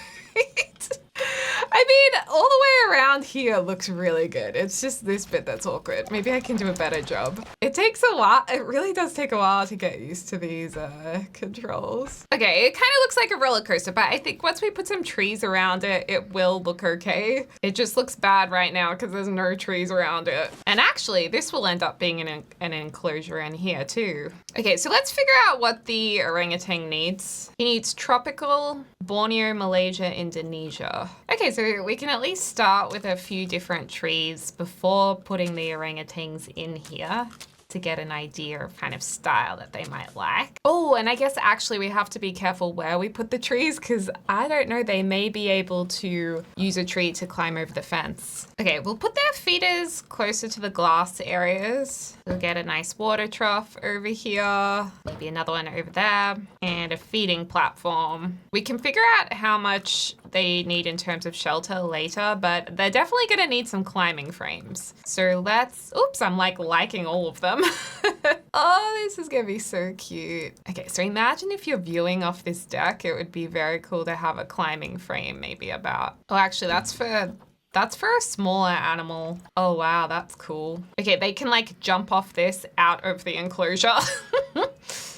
I mean, all the way around here looks really good. It's just this bit that's awkward. Maybe I can do a better job. It takes a while. It really does take a while to get used to these controls. Okay, it kind of looks like a roller coaster, but I think once we put some trees around it, it will look okay. It just looks bad right now because there's no trees around it. And actually, this will end up being an enclosure in here too. Okay, so let's figure out what the orangutan needs. He needs tropical, Borneo, Malaysia, Indonesia. Okay, so we can at least start with a few different trees before putting the orangutans in here to get an idea of kind of style that they might like. Oh, and I guess actually we have to be careful where we put the trees because I don't know, they may be able to use a tree to climb over the fence. Okay, we'll put their feeders closer to the glass areas. We'll get a nice water trough over here, maybe another one over there, and a feeding platform. We can figure out how much they need in terms of shelter later, but they're definitely gonna need some climbing frames. So let's, oops, I'm like liking all of them. Oh, this is gonna be so cute. Okay, so imagine if you're viewing off this deck, it would be very cool to have a climbing frame maybe about, oh, actually that's for a smaller animal. Oh, wow, that's cool. Okay, they can like jump off this out of the enclosure.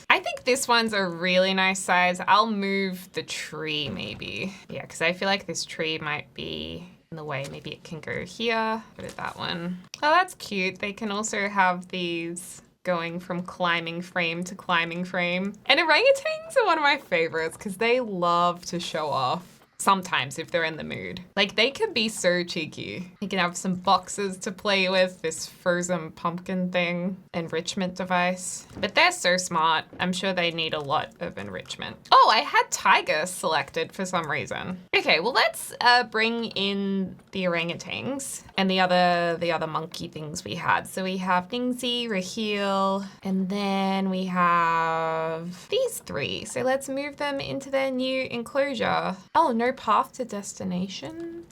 I think this one's a really nice size. I'll move the tree maybe. Yeah, because I feel like this tree might be in the way. Maybe it can go here. Put it that one. Oh, that's cute. They can also have these going from climbing frame to climbing frame. And orangutans are one of my favorites because they love to show off. Sometimes if they're in the mood. Like they can be so cheeky. You can have some boxes to play with, this frozen pumpkin thing, enrichment device. But they're so smart. I'm sure they need a lot of enrichment. Oh, I had tiger selected for some reason. Okay, well let's bring in the orangutans and the other monkey things we had. So we have Ningsi, Raheel, and then we have these three. So let's move them into their new enclosure. Oh, no path to destination.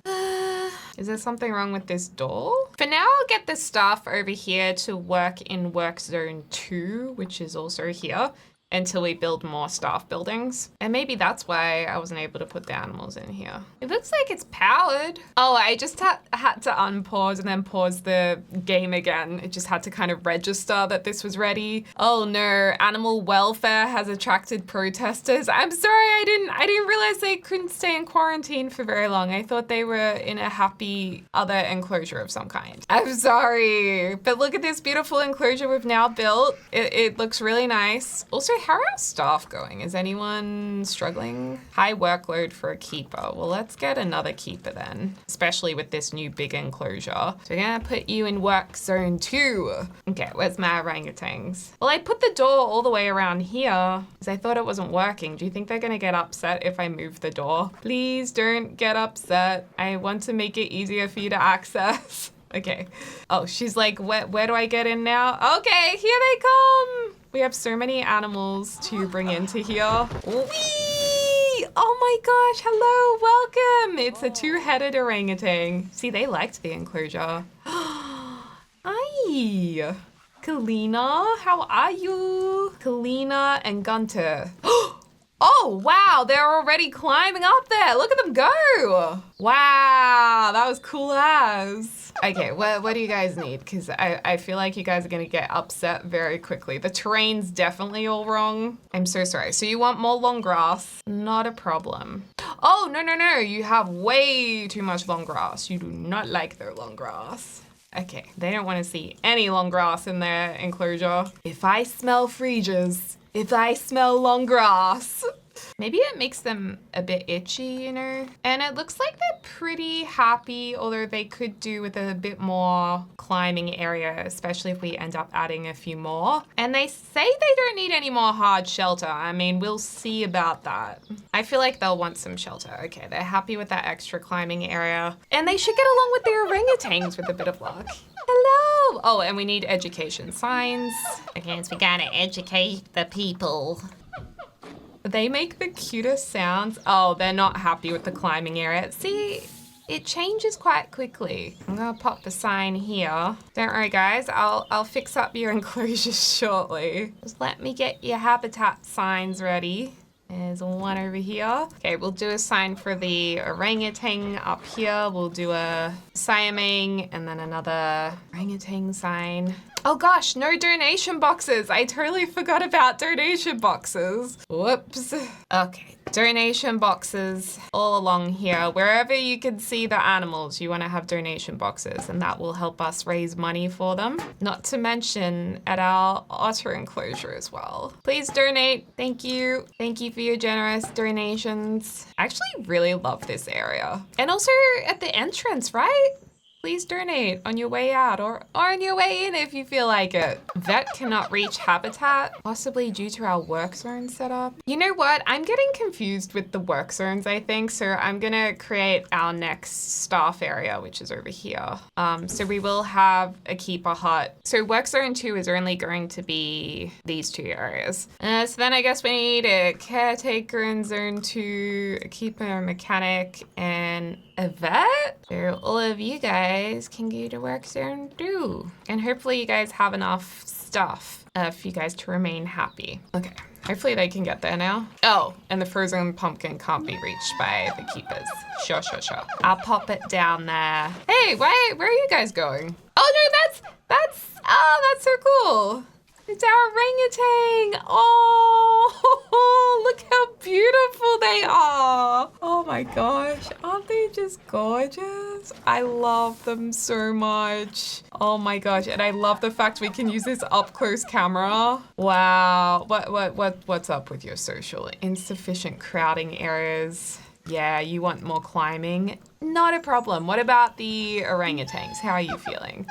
Is there something wrong with this door? For now, I'll get the staff over here to work in work zone 2, which is also here, until we build more staff buildings. And maybe that's why I wasn't able to put the animals in here. It looks like it's powered. Oh, I just had to unpause and then pause the game again. It just had to kind of register that this was ready. Oh no, animal welfare has attracted protesters. I'm sorry, I didn't realize they couldn't stay in quarantine for very long. I thought they were in a happy other enclosure of some kind. I'm sorry, but look at this beautiful enclosure we've now built. It looks really nice. Also, how are our staff going? Is anyone struggling? High workload for a keeper. Well, let's get another keeper then, especially with this new big enclosure. So we're gonna put you in work zone 2. Okay, where's my orangutans? Well, I put the door all the way around here because I thought it wasn't working. Do you think they're gonna get upset if I move the door? Please don't get upset. I want to make it easier for you to access. Okay. Oh, she's like, where do I get in now? Okay, here they come. We have so many animals to bring into here. Whee! Oh my gosh, hello, welcome. It's a 2-headed orangutan. See, they liked the enclosure. Hi, Kalina, how are you? Kalina and Gunter. Oh, wow, they're already climbing up there. Look at them go. Wow, that was cool as. Okay, what do you guys need? Because I feel like you guys are gonna get upset very quickly. The terrain's definitely all wrong. I'm so sorry. So you want more long grass? Not a problem. Oh, no, no, no. You have way too much long grass. You do not like their long grass. Okay, they don't want to see any long grass in their enclosure. If I smell freesias, if I smell long grass. Maybe it makes them a bit itchy, you know? And it looks like they're pretty happy, although they could do with a bit more climbing area, especially if we end up adding a few more. And they say they don't need any more hard shelter. I mean, we'll see about that. I feel like they'll want some shelter. Okay, they're happy with that extra climbing area. And they should get along with their orangutans with a bit of luck. Hello! Oh, and we need education signs. Okay, so we gotta educate the people. They make the cutest sounds. Oh, they're not happy with the climbing area. See, it changes quite quickly. I'm gonna pop the sign here. Don't worry, guys. I'll fix up your enclosures shortly. Just let me get your habitat signs ready. There's one over here. Okay, we'll do a sign for the orangutan up here. We'll do a siamang and then another orangutan sign. Oh gosh, no donation boxes. I totally forgot about donation boxes. Whoops. Okay, donation boxes all along here. Wherever you can see the animals, you want to have donation boxes, and that will help us raise money for them. Not to mention at our otter enclosure as well. Please donate. Thank you. Thank you for your generous donations. I actually really love this area. And also at the entrance, right? Please donate on your way out or on your way in if you feel like it. Vet cannot reach habitat, possibly due to our work zone setup. You know what? I'm getting confused with the work zones, I think. So I'm gonna create our next staff area, which is over here. So we will have a keeper hut. So work zone 2 is only going to be these 2 areas. So then I guess we need a caretaker in zone 2, a keeper, a mechanic, and a vet. So all of you guys can go to work zone 2. And hopefully you guys have enough stuff for you guys to remain happy. Okay, hopefully they can get there now. Oh, and the frozen pumpkin can't be reached by the keepers. Sure. I'll pop it down there. Hey, where are you guys going? Oh no, that's so cool. It's our orangutan. Oh, look how beautiful they are. Oh my gosh, aren't they just gorgeous? I love them so much. Oh my gosh, and I love the fact we can use this up close camera. Wow, what's up with your social? Insufficient crowding areas. Yeah, you want more climbing? Not a problem. What about the orangutans? How are you feeling?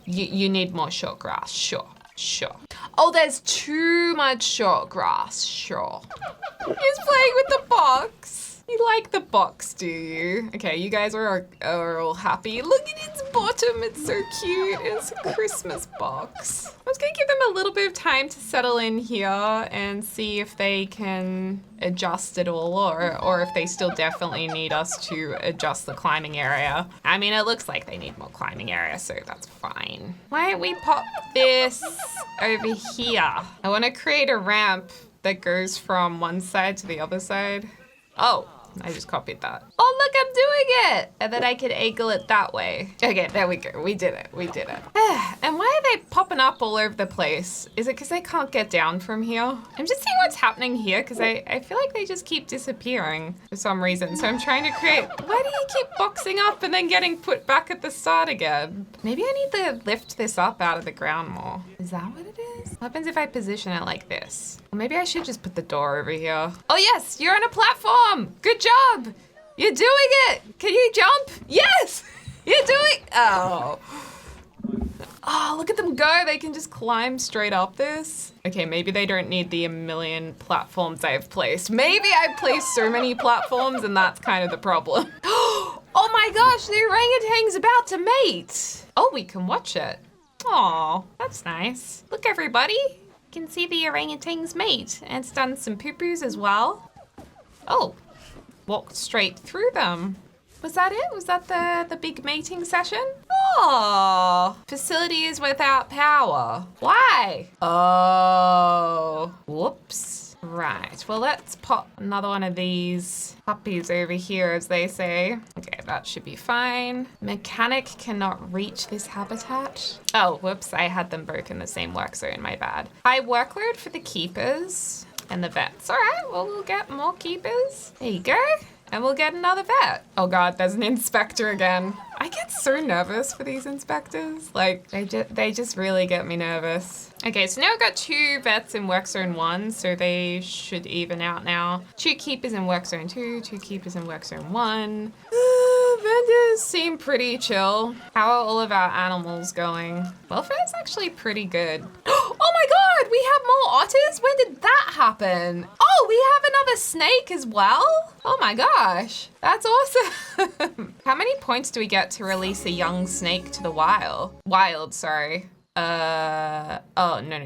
You need more short grass, sure. Oh, there's too much short grass, sure. He's playing with the box. You like the box, do you? Okay, you guys are all happy. Look at its bottom, it's so cute. It's a Christmas box. I was gonna give them a little bit of time to settle in here and see if they can adjust it all or if they still definitely need us to adjust the climbing area. I mean, it looks like they need more climbing area, so that's fine. Why don't we pop this over here? I wanna create a ramp that goes from one side to the other side. Oh, I just copied that. Oh, look, I'm doing it. And then I can angle it that way. Okay, there we go. We did it. And why are they popping up all over the place? Is it because they can't get down from here? I'm just seeing what's happening here because I feel like they just keep disappearing for some reason. So I'm trying to create, why do you keep boxing up and then getting put back at the start again? Maybe I need to lift this up out of the ground more. Is that what it is? What happens if I position it like this? Or maybe I should just put the door over here. Oh yes, you're on a platform. Good job. You're doing it. Can you jump? Yes, you're doing, oh, look at them go. They can just climb straight up this. Okay, maybe they don't need the 1,000,000 platforms I've placed. Maybe I've placed so many platforms and that's kind of the problem. Oh my gosh, the orangutan's about to mate. Oh, we can watch it. Aw, that's nice. Look, everybody. You can see the orangutan's mate. And it's done some poo-poos as well. Oh, walked straight through them. Was that it? Was that the big mating session? Oh, facility is without power. Why? Oh, whoops. Right, well, let's pop another one of these puppies over here, as they say. Okay, that should be fine. Mechanic cannot reach this habitat. Oh, whoops, I had them both in the same work zone, my bad. High workload for the keepers and the vets. All right, well, we'll get more keepers. There you go. And we'll get another vet. Oh God, there's an inspector again. I get so nervous for these inspectors. Like, they just really get me nervous. Okay, so now we've got 2 vets in work zone 1, so they should even out now. 2 keepers in work zone 2, 2 keepers in work zone 1. Vendors seem pretty chill. How are all of our animals going? Welfare's actually pretty good. Oh my God, we have more otters? When did that happen? Oh, we have another snake as well? Oh my gosh, that's awesome. How many points do we get to release a young snake to the wild? Sorry. Oh, no,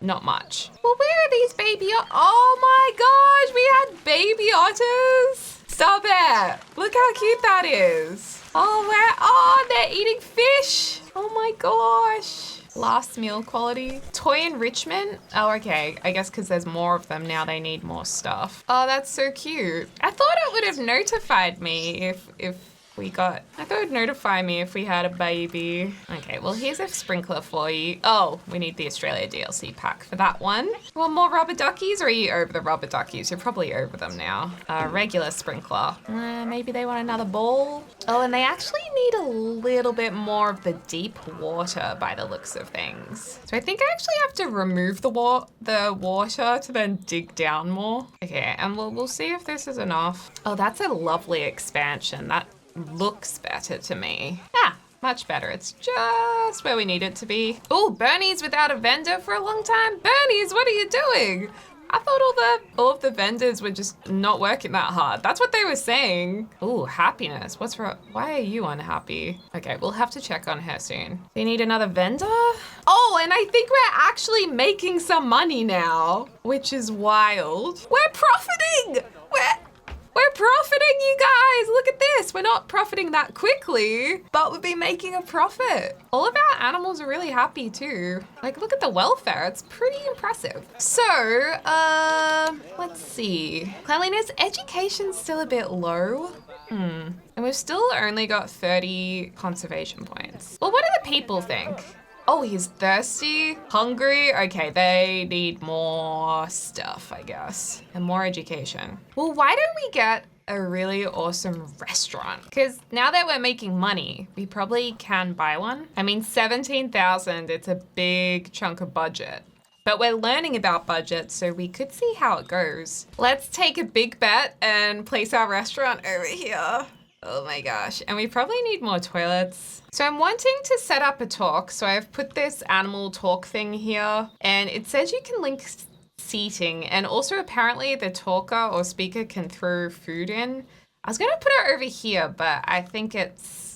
not much. Well, where are these baby oh my gosh, we had baby otters. Stop it. Look how cute that is. Oh, they're eating fish. Oh my gosh. Last meal quality. Toy enrichment. Oh, okay. I guess because there's more of them now, they need more stuff. Oh, that's so cute. I thought it would have notified me if we got, I thought it'd notify me if we had a baby. Okay, well, here's a sprinkler for you. Oh, we need the Australia DLC pack for that one. Want more rubber duckies, or are you over the rubber duckies? You're probably over them now. Regular sprinkler. Maybe they want another ball. Oh, and they actually need a little bit more of the deep water by the looks of things. So I think I actually have to remove the water to then dig down more. Okay, and we'll see if this is enough. Oh, that's a lovely expansion. That looks better to me. Much better. It's just where we need it to be. Oh, Bernie's without a vendor for a long time. Bernie's, what are you doing? I thought all of the vendors were just not working that hard. That's what they were saying. Oh, happiness. What's wrong? Why are you unhappy? Okay, we'll have to check on her soon. Do you need another vendor? Oh, and I think we're actually making some money now, which is wild. We're profiting. We're profiting, you guys. Look at this. We're not profiting that quickly, but we'll be making a profit. All of our animals are really happy too. Like, look at the welfare. It's pretty impressive. So, let's see. Cleanliness, education's still a bit low. And we've still only got 30 conservation points. Well, what do the people think? Oh, he's thirsty, hungry. Okay, they need more stuff, I guess, and more education. Well, why don't we get a really awesome restaurant? Because now that we're making money, we probably can buy one. I mean, 17,000, it's a big chunk of budget. But we're learning about budget, so we could see how it goes. Let's take a big bet and place our restaurant over here. Oh my gosh, and we probably need more toilets. So I'm wanting to set up a talk, so I've put this animal talk thing here, and it says you can link seating, and also apparently the talker or speaker can throw food in. I was gonna put it over here, but I think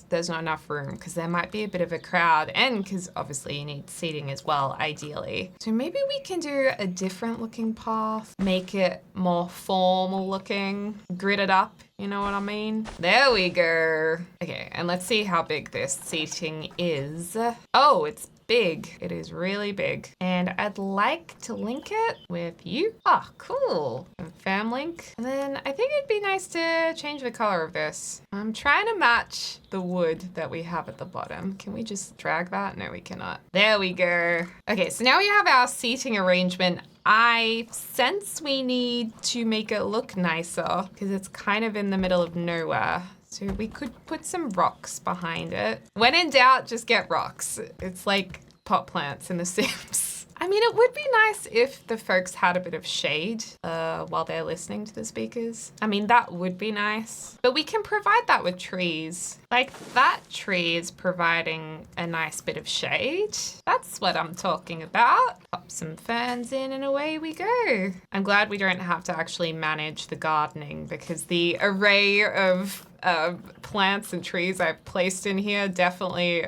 there's not enough room because there might be a bit of a crowd, and because obviously you need seating as well, ideally. So maybe we can do a different looking path, make it more formal looking, grid it up, you know what I mean? There we go. Okay, and let's see how big this seating is. Oh, it's big. It is really big. And I'd like to link it with you. Ah, cool. Confirm link. And then I think it'd be nice to change the color of this. I'm trying to match the wood that we have at the bottom. Can we just drag that? No, we cannot. There we go. Okay, so now we have our seating arrangement. I sense we need to make it look nicer because it's kind of in the middle of nowhere. So we could put some rocks behind it. When in doubt, just get rocks. It's like pot plants in The Sims. I mean, it would be nice if the folks had a bit of shade while they're listening to the speakers. I mean, that would be nice. But we can provide that with trees. Like that tree is providing a nice bit of shade. That's what I'm talking about. Pop some ferns in and away we go. I'm glad we don't have to actually manage the gardening because the array of plants and trees I've placed in here definitely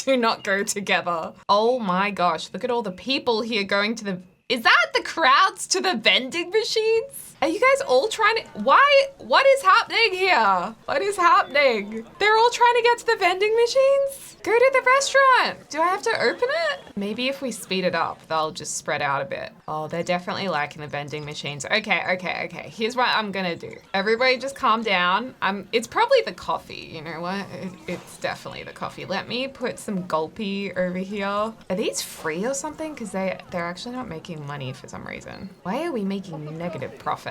do not go together. Oh my gosh, look at all the people here going to the... Is that the crowds to the vending machines? Are you guys all trying to, what is happening here? What is happening? They're all trying to get to the vending machines? Go to the restaurant. Do I have to open it? Maybe if we speed it up, they'll just spread out a bit. Oh, they're definitely liking the vending machines. Okay. Here's what I'm gonna do. Everybody just calm down. It's probably the coffee, you know what? It's definitely the coffee. Let me put some gulpy over here. Are these free or something? Because they're actually not making money for some reason. Why are we making negative profits?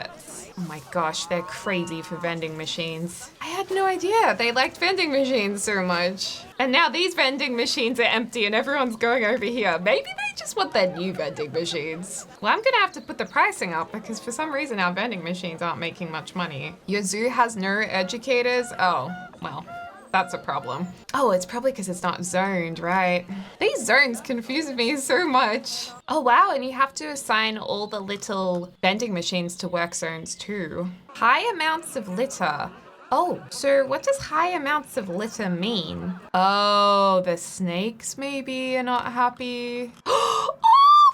Oh my gosh, they're crazy for vending machines. I had no idea they liked vending machines so much. And now these vending machines are empty and everyone's going over here. Maybe they just want their new vending machines. Well, I'm gonna have to put the pricing up because for some reason our vending machines aren't making much money. Your zoo has no educators? Oh, well, that's a problem. Oh, it's probably because it's not zoned, right? These zones confuse me so much. Oh wow, and you have to assign all the little vending machines to work zones too. High amounts of litter. Oh, so what does high amounts of litter mean? Oh, the snakes maybe are not happy. Oh,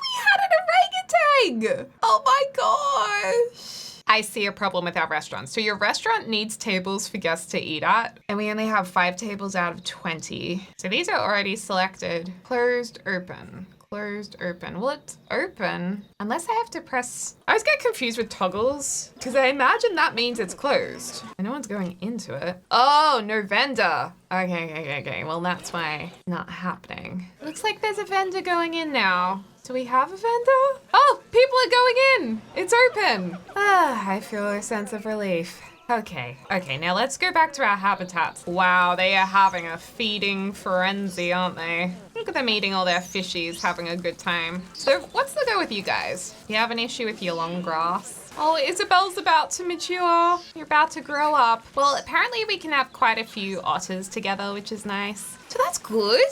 we had an orangutan! Oh my gosh! I see a problem with our restaurant. So your restaurant needs tables for guests to eat at, and we only have 5 tables out of 20. So these are already selected. Closed, open. Closed, open. Well, it's open unless I have to press. I always get confused with toggles because I imagine that means it's closed and no one's going into it. Oh, no vendor. Okay. Well, that's why not happening. Looks like there's a vendor going in now. Do we have a vendor? Oh, people are going in. It's open. I feel a sense of relief. Okay, now let's go back to our habitats. Wow, they are having a feeding frenzy, aren't they? Look at them eating all their fishies, having a good time. So what's the go with you guys? You have an issue with your long grass? Oh, Isabel's about to mature. You're about to grow up. Well, apparently we can have quite a few otters together, which is nice. So that's good.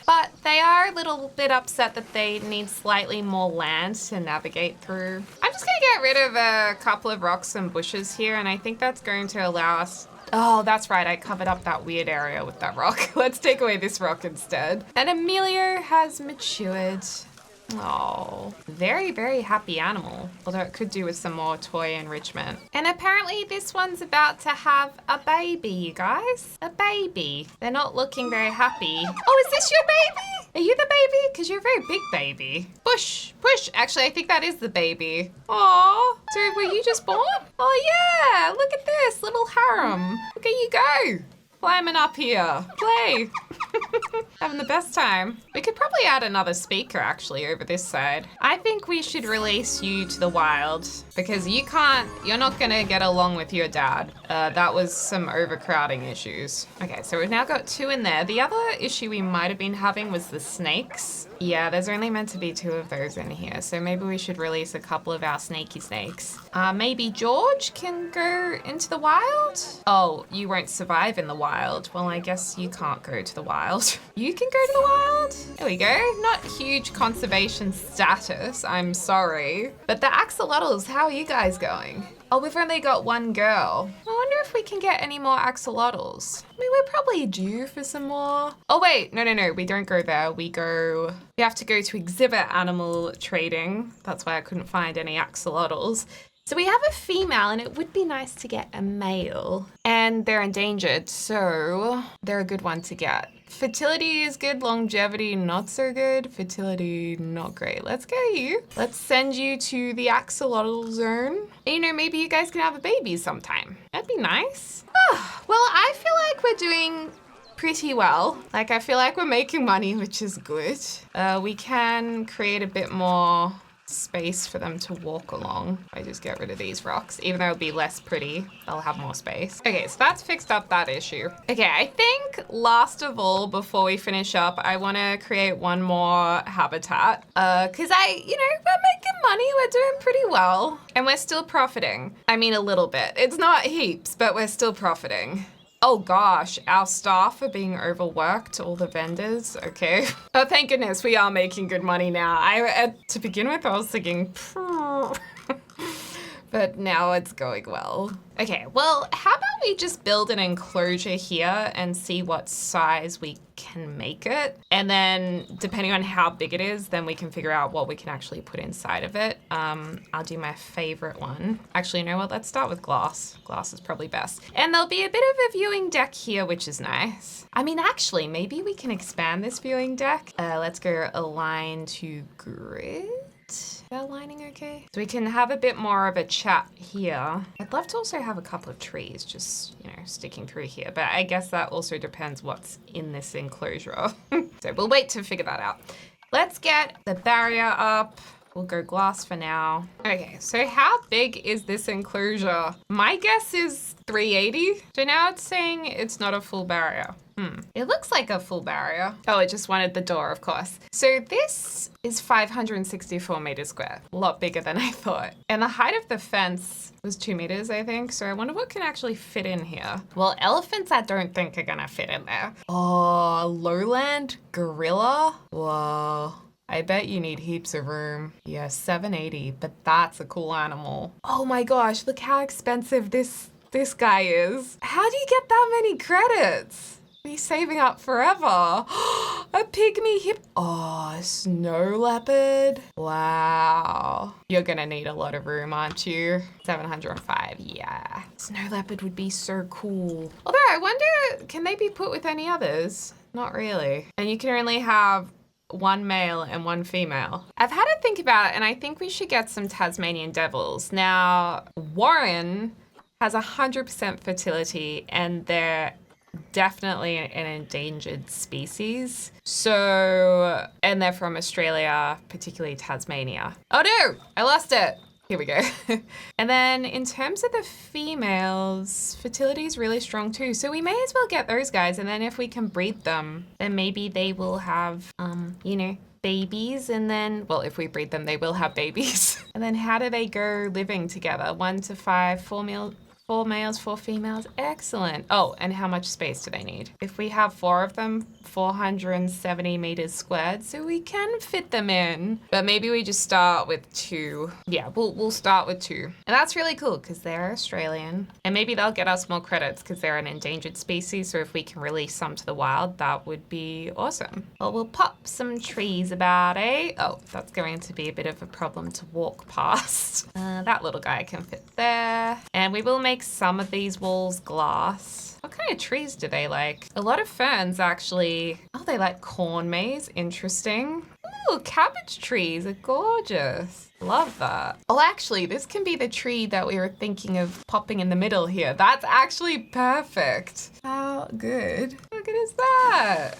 But they are a little bit upset that they need slightly more land to navigate through. I'm just gonna get rid of a couple of rocks and bushes here, and I think that's going to allow us. Oh, that's right, I covered up that weird area with that rock. Let's take away this rock instead. And Emilio has matured. Oh, very, very happy animal. Although it could do with some more toy enrichment. And apparently this one's about to have a baby, you guys. A baby. They're not looking very happy. Oh, is this your baby? Are you the baby? Because you're a very big baby. Push. Actually, I think that is the baby. Aw. So were you just born? Oh yeah, look at this little harem. Look at you go. Climbing up here. Play. Having the best time. We could probably add another speaker actually over this side. I think we should release you to the wild because you're not gonna get along with your dad. That was some overcrowding issues. Okay, so we've now got 2 in there. The other issue we might have been having was the snakes. Yeah, there's only meant to be 2 of those in here. So maybe we should release a couple of our snaky snakes. Maybe George can go into the wild? Oh, you won't survive in the wild. Well, I guess you can't go to the wild. You can go to the wild? There we go. Not huge conservation status, I'm sorry. But the axolotls, how are you guys going? Oh, we've only got 1 girl. I wonder if we can get any more axolotls. I mean, we're probably due for some more. Oh wait, no, we don't go there. We have to go to exhibit animal trading. That's why I couldn't find any axolotls. So we have a female and it would be nice to get a male. And they're endangered, so they're a good one to get. Fertility is good, longevity not so good, fertility not great. Let's get you. Let's send you to the axolotl zone. And, maybe you guys can have a baby sometime. That'd be nice. Well, I feel like we're doing pretty well. Like, I feel like we're making money, which is good. We can create a bit more space for them to walk along. I just get rid of these rocks, even though it'll be less pretty, they'll have more space. Okay, so that's fixed up that issue. Okay, I think last of all, before we finish up, I want to create one more habitat because we're making money, we're doing pretty well, and we're still profiting. I mean, a little bit. It's not heaps, but we're still profiting. Oh gosh, our staff are being overworked, all the vendors, okay. Oh, thank goodness, we are making good money now. To begin with, I was thinking, but now it's going well. Okay, well, how about we just build an enclosure here and see what size we can make it. And then depending on how big it is, then we can figure out what we can actually put inside of it. I'll do my favorite one. Actually, you know what? Let's start with glass. Glass is probably best. And there'll be a bit of a viewing deck here, which is nice. I mean, actually, maybe we can expand this viewing deck. Let's go align to grid. Is that aligning okay? So we can have a bit more of a chat here. I'd love to also have a couple of trees just, you know, sticking through here, but I guess that also depends what's in this enclosure. So we'll wait to figure that out. Let's get the barrier up. We'll go glass for now. Okay, so how big is this enclosure? My guess is 380. So now it's saying it's not a full barrier. It looks like a full barrier. Oh, it just wanted the door, of course. So this is 564 meters square. A lot bigger than I thought. And the height of the fence was 2 meters, I think. So I wonder what can actually fit in here. Well, elephants I don't think are gonna fit in there. Oh, lowland gorilla? Whoa. I bet you need heaps of room. Yeah, 780, but that's a cool animal. Oh my gosh, look how expensive this guy is. How do you get that many credits? Be saving up forever. A pygmy hip. Oh, snow leopard. Wow. You're gonna need a lot of room, aren't you? 705, yeah. Snow leopard would be so cool. Although I wonder, can they be put with any others? Not really. And you can only have one male and one female. I've had to think about it, and I think we should get some Tasmanian devils. Now, Warren has 100% fertility, and they're definitely an endangered species. So, and they're from Australia, particularly Tasmania. Oh no, I lost it. Here we go. And then in terms of the females, fertility is really strong too. So we may as well get those guys. And then if we can breed them, then maybe they will have, you know, babies. And then, well, if we breed them, they will have babies. And then how do they go living together? 1 to 5, 4 males, 4 females. Excellent. Oh, and how much space do they need? If we have 4 of them, 470 meters squared, so we can fit them in. But maybe we just start with 2. Yeah, we'll start with 2. And that's really cool because they're Australian. And maybe they'll get us more credits because they're an endangered species. So if we can release some to the wild, that would be awesome. Well, we'll pop some trees about, eh? Oh, that's going to be a bit of a problem to walk past. That little guy can fit there. And we will make some of these walls glass. What kind of trees do they like? A lot of ferns, actually. Oh, they like corn maze. Interesting. Ooh, cabbage trees are gorgeous. Love that. Oh, actually, this can be the tree that we were thinking of popping in the middle here. That's actually perfect. How good. How good is that?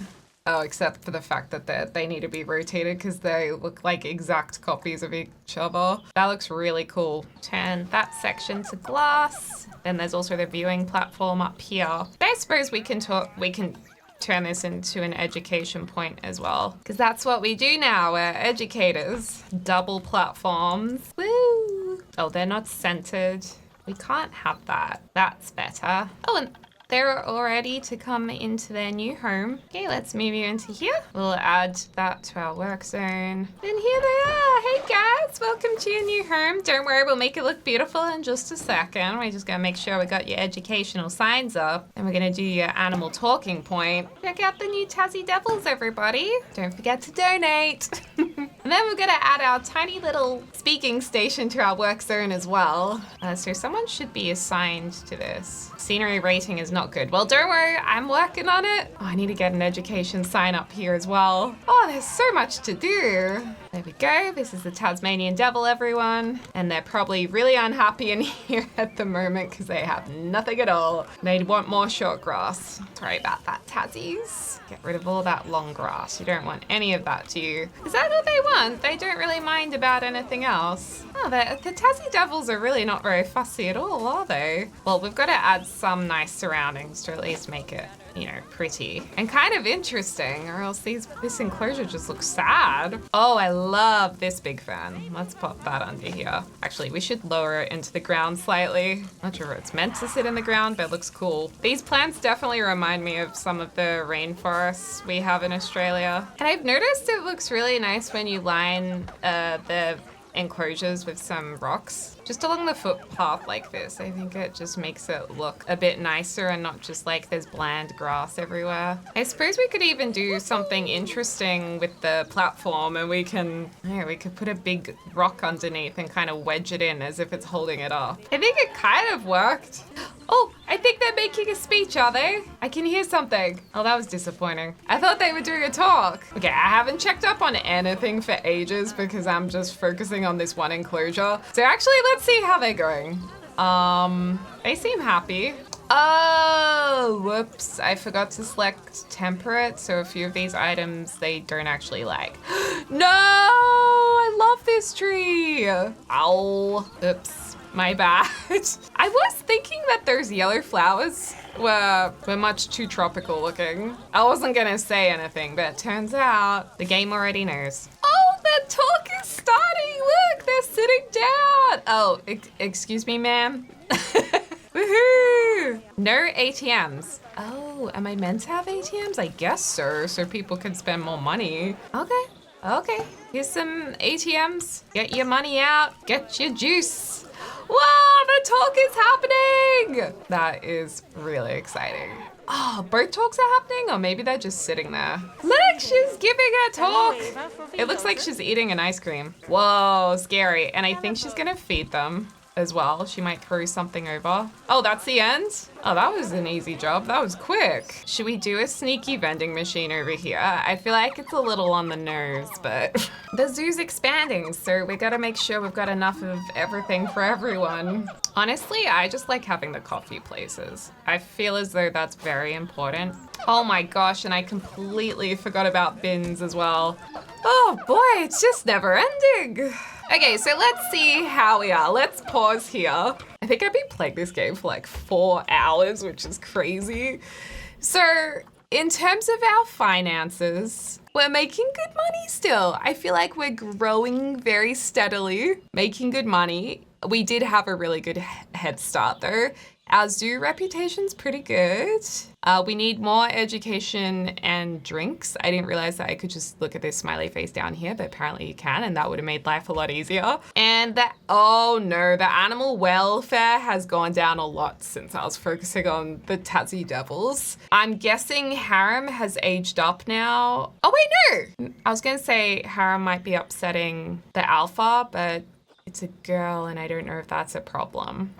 Oh, except for the fact that they need to be rotated because they look like exact copies of each other. That looks really cool. Turn that section to glass. Then there's also the viewing platform up here. I suppose we can turn this into an education point as well, because that's what we do now. We're educators. Double platforms. Woo! Oh, they're not centered. We can't have that. That's better. Oh, and they're all ready to come into their new home. Okay, let's move you into here. We'll add that to our work zone. And here they are. Hey guys, welcome to your new home. Don't worry, we'll make it look beautiful in just a second. We're just gonna make sure we got your educational signs up. And we're gonna do your animal talking point. Check out the new Tassie Devils, everybody. Don't forget to donate. And then we're gonna add our tiny little speaking station to our work zone as well. So someone should be assigned to this. Scenery rating is not good. Well, don't worry, I'm working on it. Oh, I need to get an education sign up here as well. Oh, there's so much to do. There we go. This is the Tasmanian Devil, everyone. And they're probably really unhappy in here at the moment because they have nothing at all. They want more short grass. Sorry about that, Tassies. Get rid of all that long grass. You don't want any of that, do you? Is that what they want? They don't really mind about anything else. Oh, the Tassie Devils are really not very fussy at all, are they? Well, we've got to add some nice surroundings to at least make it, you know, pretty and kind of interesting, or else this enclosure just looks sad. Oh, I love this big fan. Let's pop that under here. Actually, we should lower it into the ground slightly. Not sure if it's meant to sit in the ground, but it looks cool. These plants definitely remind me of some of the rainforests we have in Australia. And I've noticed it looks really nice when you line the enclosures with some rocks just along the footpath like this. I think it just makes it look a bit nicer and not just like there's bland grass everywhere. I suppose we could even do something interesting with the platform, and we could put a big rock underneath and kind of wedge it in as if it's holding it up. I think it kind of worked. Oh, I think they're making a speech, are they? I can hear something. Oh, that was disappointing. I thought they were doing a talk. Okay, I haven't checked up on anything for ages because I'm just focusing on this one enclosure. So actually, let's see how they're going. They seem happy. Oh, whoops. I forgot to select temperate. So a few of these items they don't actually like. No, I love this tree. Ow, oops. My bad. I was thinking that those yellow flowers were much too tropical looking. I wasn't gonna say anything, but it turns out the game already knows. Oh, the talk is starting. Look, they're sitting down. Oh, excuse me, ma'am. Woohoo! No ATMs. Oh, am I meant to have ATMs? I guess so people can spend more money. Okay. Here's some ATMs. Get your money out. Get your juice. Wow, the talk is happening! That is really exciting. Oh, both talks are happening? Or maybe they're just sitting there. Look, she's giving a talk. It looks like she's eating an ice cream. Whoa, scary. And I think she's gonna feed them as well. She might throw something over. Oh, that's the end? Oh, that was an easy job. That was quick. Should we do a sneaky vending machine over here? I feel like it's a little on the nose, but the zoo's expanding, so we gotta make sure we've got enough of everything for everyone. Honestly, I just like having the coffee places. I feel as though that's very important. Oh my gosh, and I completely forgot about bins as well. Oh boy, it's just never ending. Okay, so let's see how we are. Let's pause here. I think I've been playing this game for like 4 hours, which is crazy. So in terms of our finances, we're making good money still. I feel like we're growing very steadily, making good money. We did have a really good head start though. Our zoo reputation's pretty good. We need more education and drinks. I didn't realize that I could just look at this smiley face down here, but apparently you can, and that would have made life a lot easier. And oh no, the animal welfare has gone down a lot since I was focusing on the Tassie Devils. I'm guessing Harem has aged up now. Oh wait, no! I was gonna say Harem might be upsetting the alpha, but it's a girl and I don't know if that's a problem.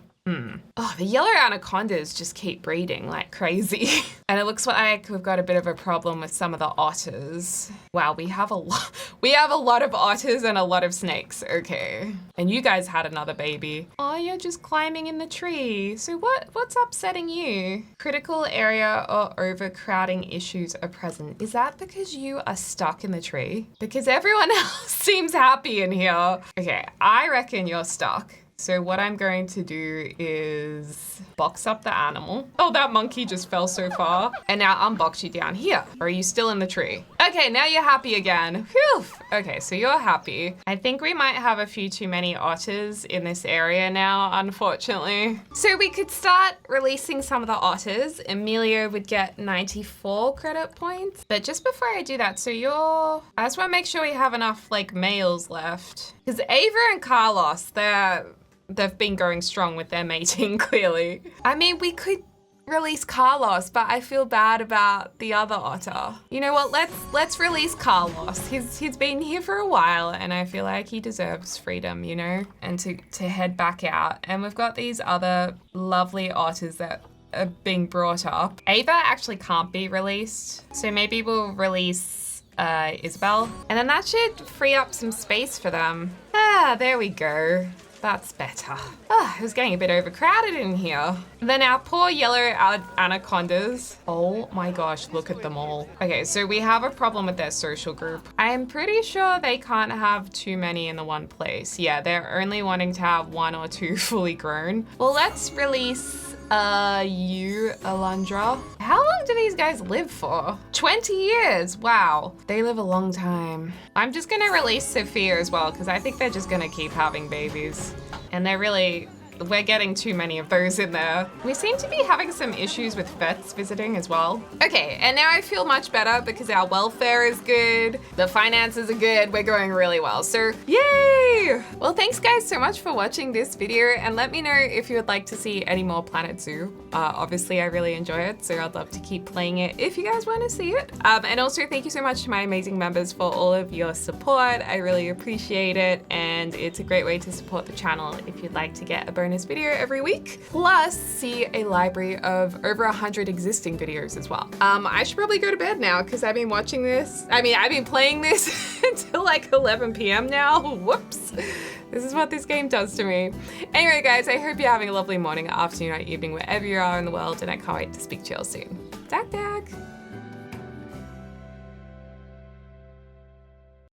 Oh, the yellow anacondas just keep breeding like crazy. And it looks like we've got a bit of a problem with some of the otters. Wow, we have a lot of otters and a lot of snakes. Okay. And you guys had another baby. Oh, you're just climbing in the tree. So what's upsetting you? Critical area or overcrowding issues are present. Is that because you are stuck in the tree? Because everyone else seems happy in here. Okay, I reckon you're stuck. So what I'm going to do is box up the animal. Oh, that monkey just fell so far. And now unbox you down here. Or are you still in the tree? Okay, now you're happy again. Whew. Okay, so you're happy. I think we might have a few too many otters in this area now, unfortunately. So we could start releasing some of the otters. Amelia would get 94 credit points. But just before I do that, I just want to make sure we have enough like males left. Because Ava and Carlos, they've been going strong with their mating, clearly. I mean, we could release Carlos, but I feel bad about the other otter. You know what? Let's release Carlos. He's been here for a while, and I feel like he deserves freedom, you know, and to head back out. And we've got these other lovely otters that are being brought up. Ava actually can't be released, so maybe we'll release Isabel, and then that should free up some space for them. Ah, there we go. That's better. It was getting a bit overcrowded in here. And then our poor yellow anacondas. Oh my gosh, look at them all. Okay, so we have a problem with their social group. I'm pretty sure they can't have too many in the one place. Yeah, they're only wanting to have 1 or 2 fully grown. Well, let's release you, Alondra. How long do these guys live for? 20 years, wow. They live a long time. I'm just gonna release Sophia as well, because I think they're just gonna keep having babies. And they're really we're getting too many of those in there. We seem to be having some issues with vets visiting as well. Okay, and now I feel much better because our welfare is good, the finances are good, we're going really well. So yay! Well, thanks guys so much for watching this video, and let me know if you would like to see any more Planet Zoo. Obviously I really enjoy it, so I'd love to keep playing it if you guys want to see it. And also thank you so much to my amazing members for all of your support. I really appreciate it, and it's a great way to support the channel if you'd like to get a bonus video every week, plus see a library of over 100 existing videos as well. I should probably go to bed now because I've been watching this. I've been playing this until like 11 p.m. now. Whoops. This is what this game does to me. Anyway, guys, I hope you're having a lovely morning, afternoon, or evening, wherever you are in the world, and I can't wait to speak to you all soon. Dag dag.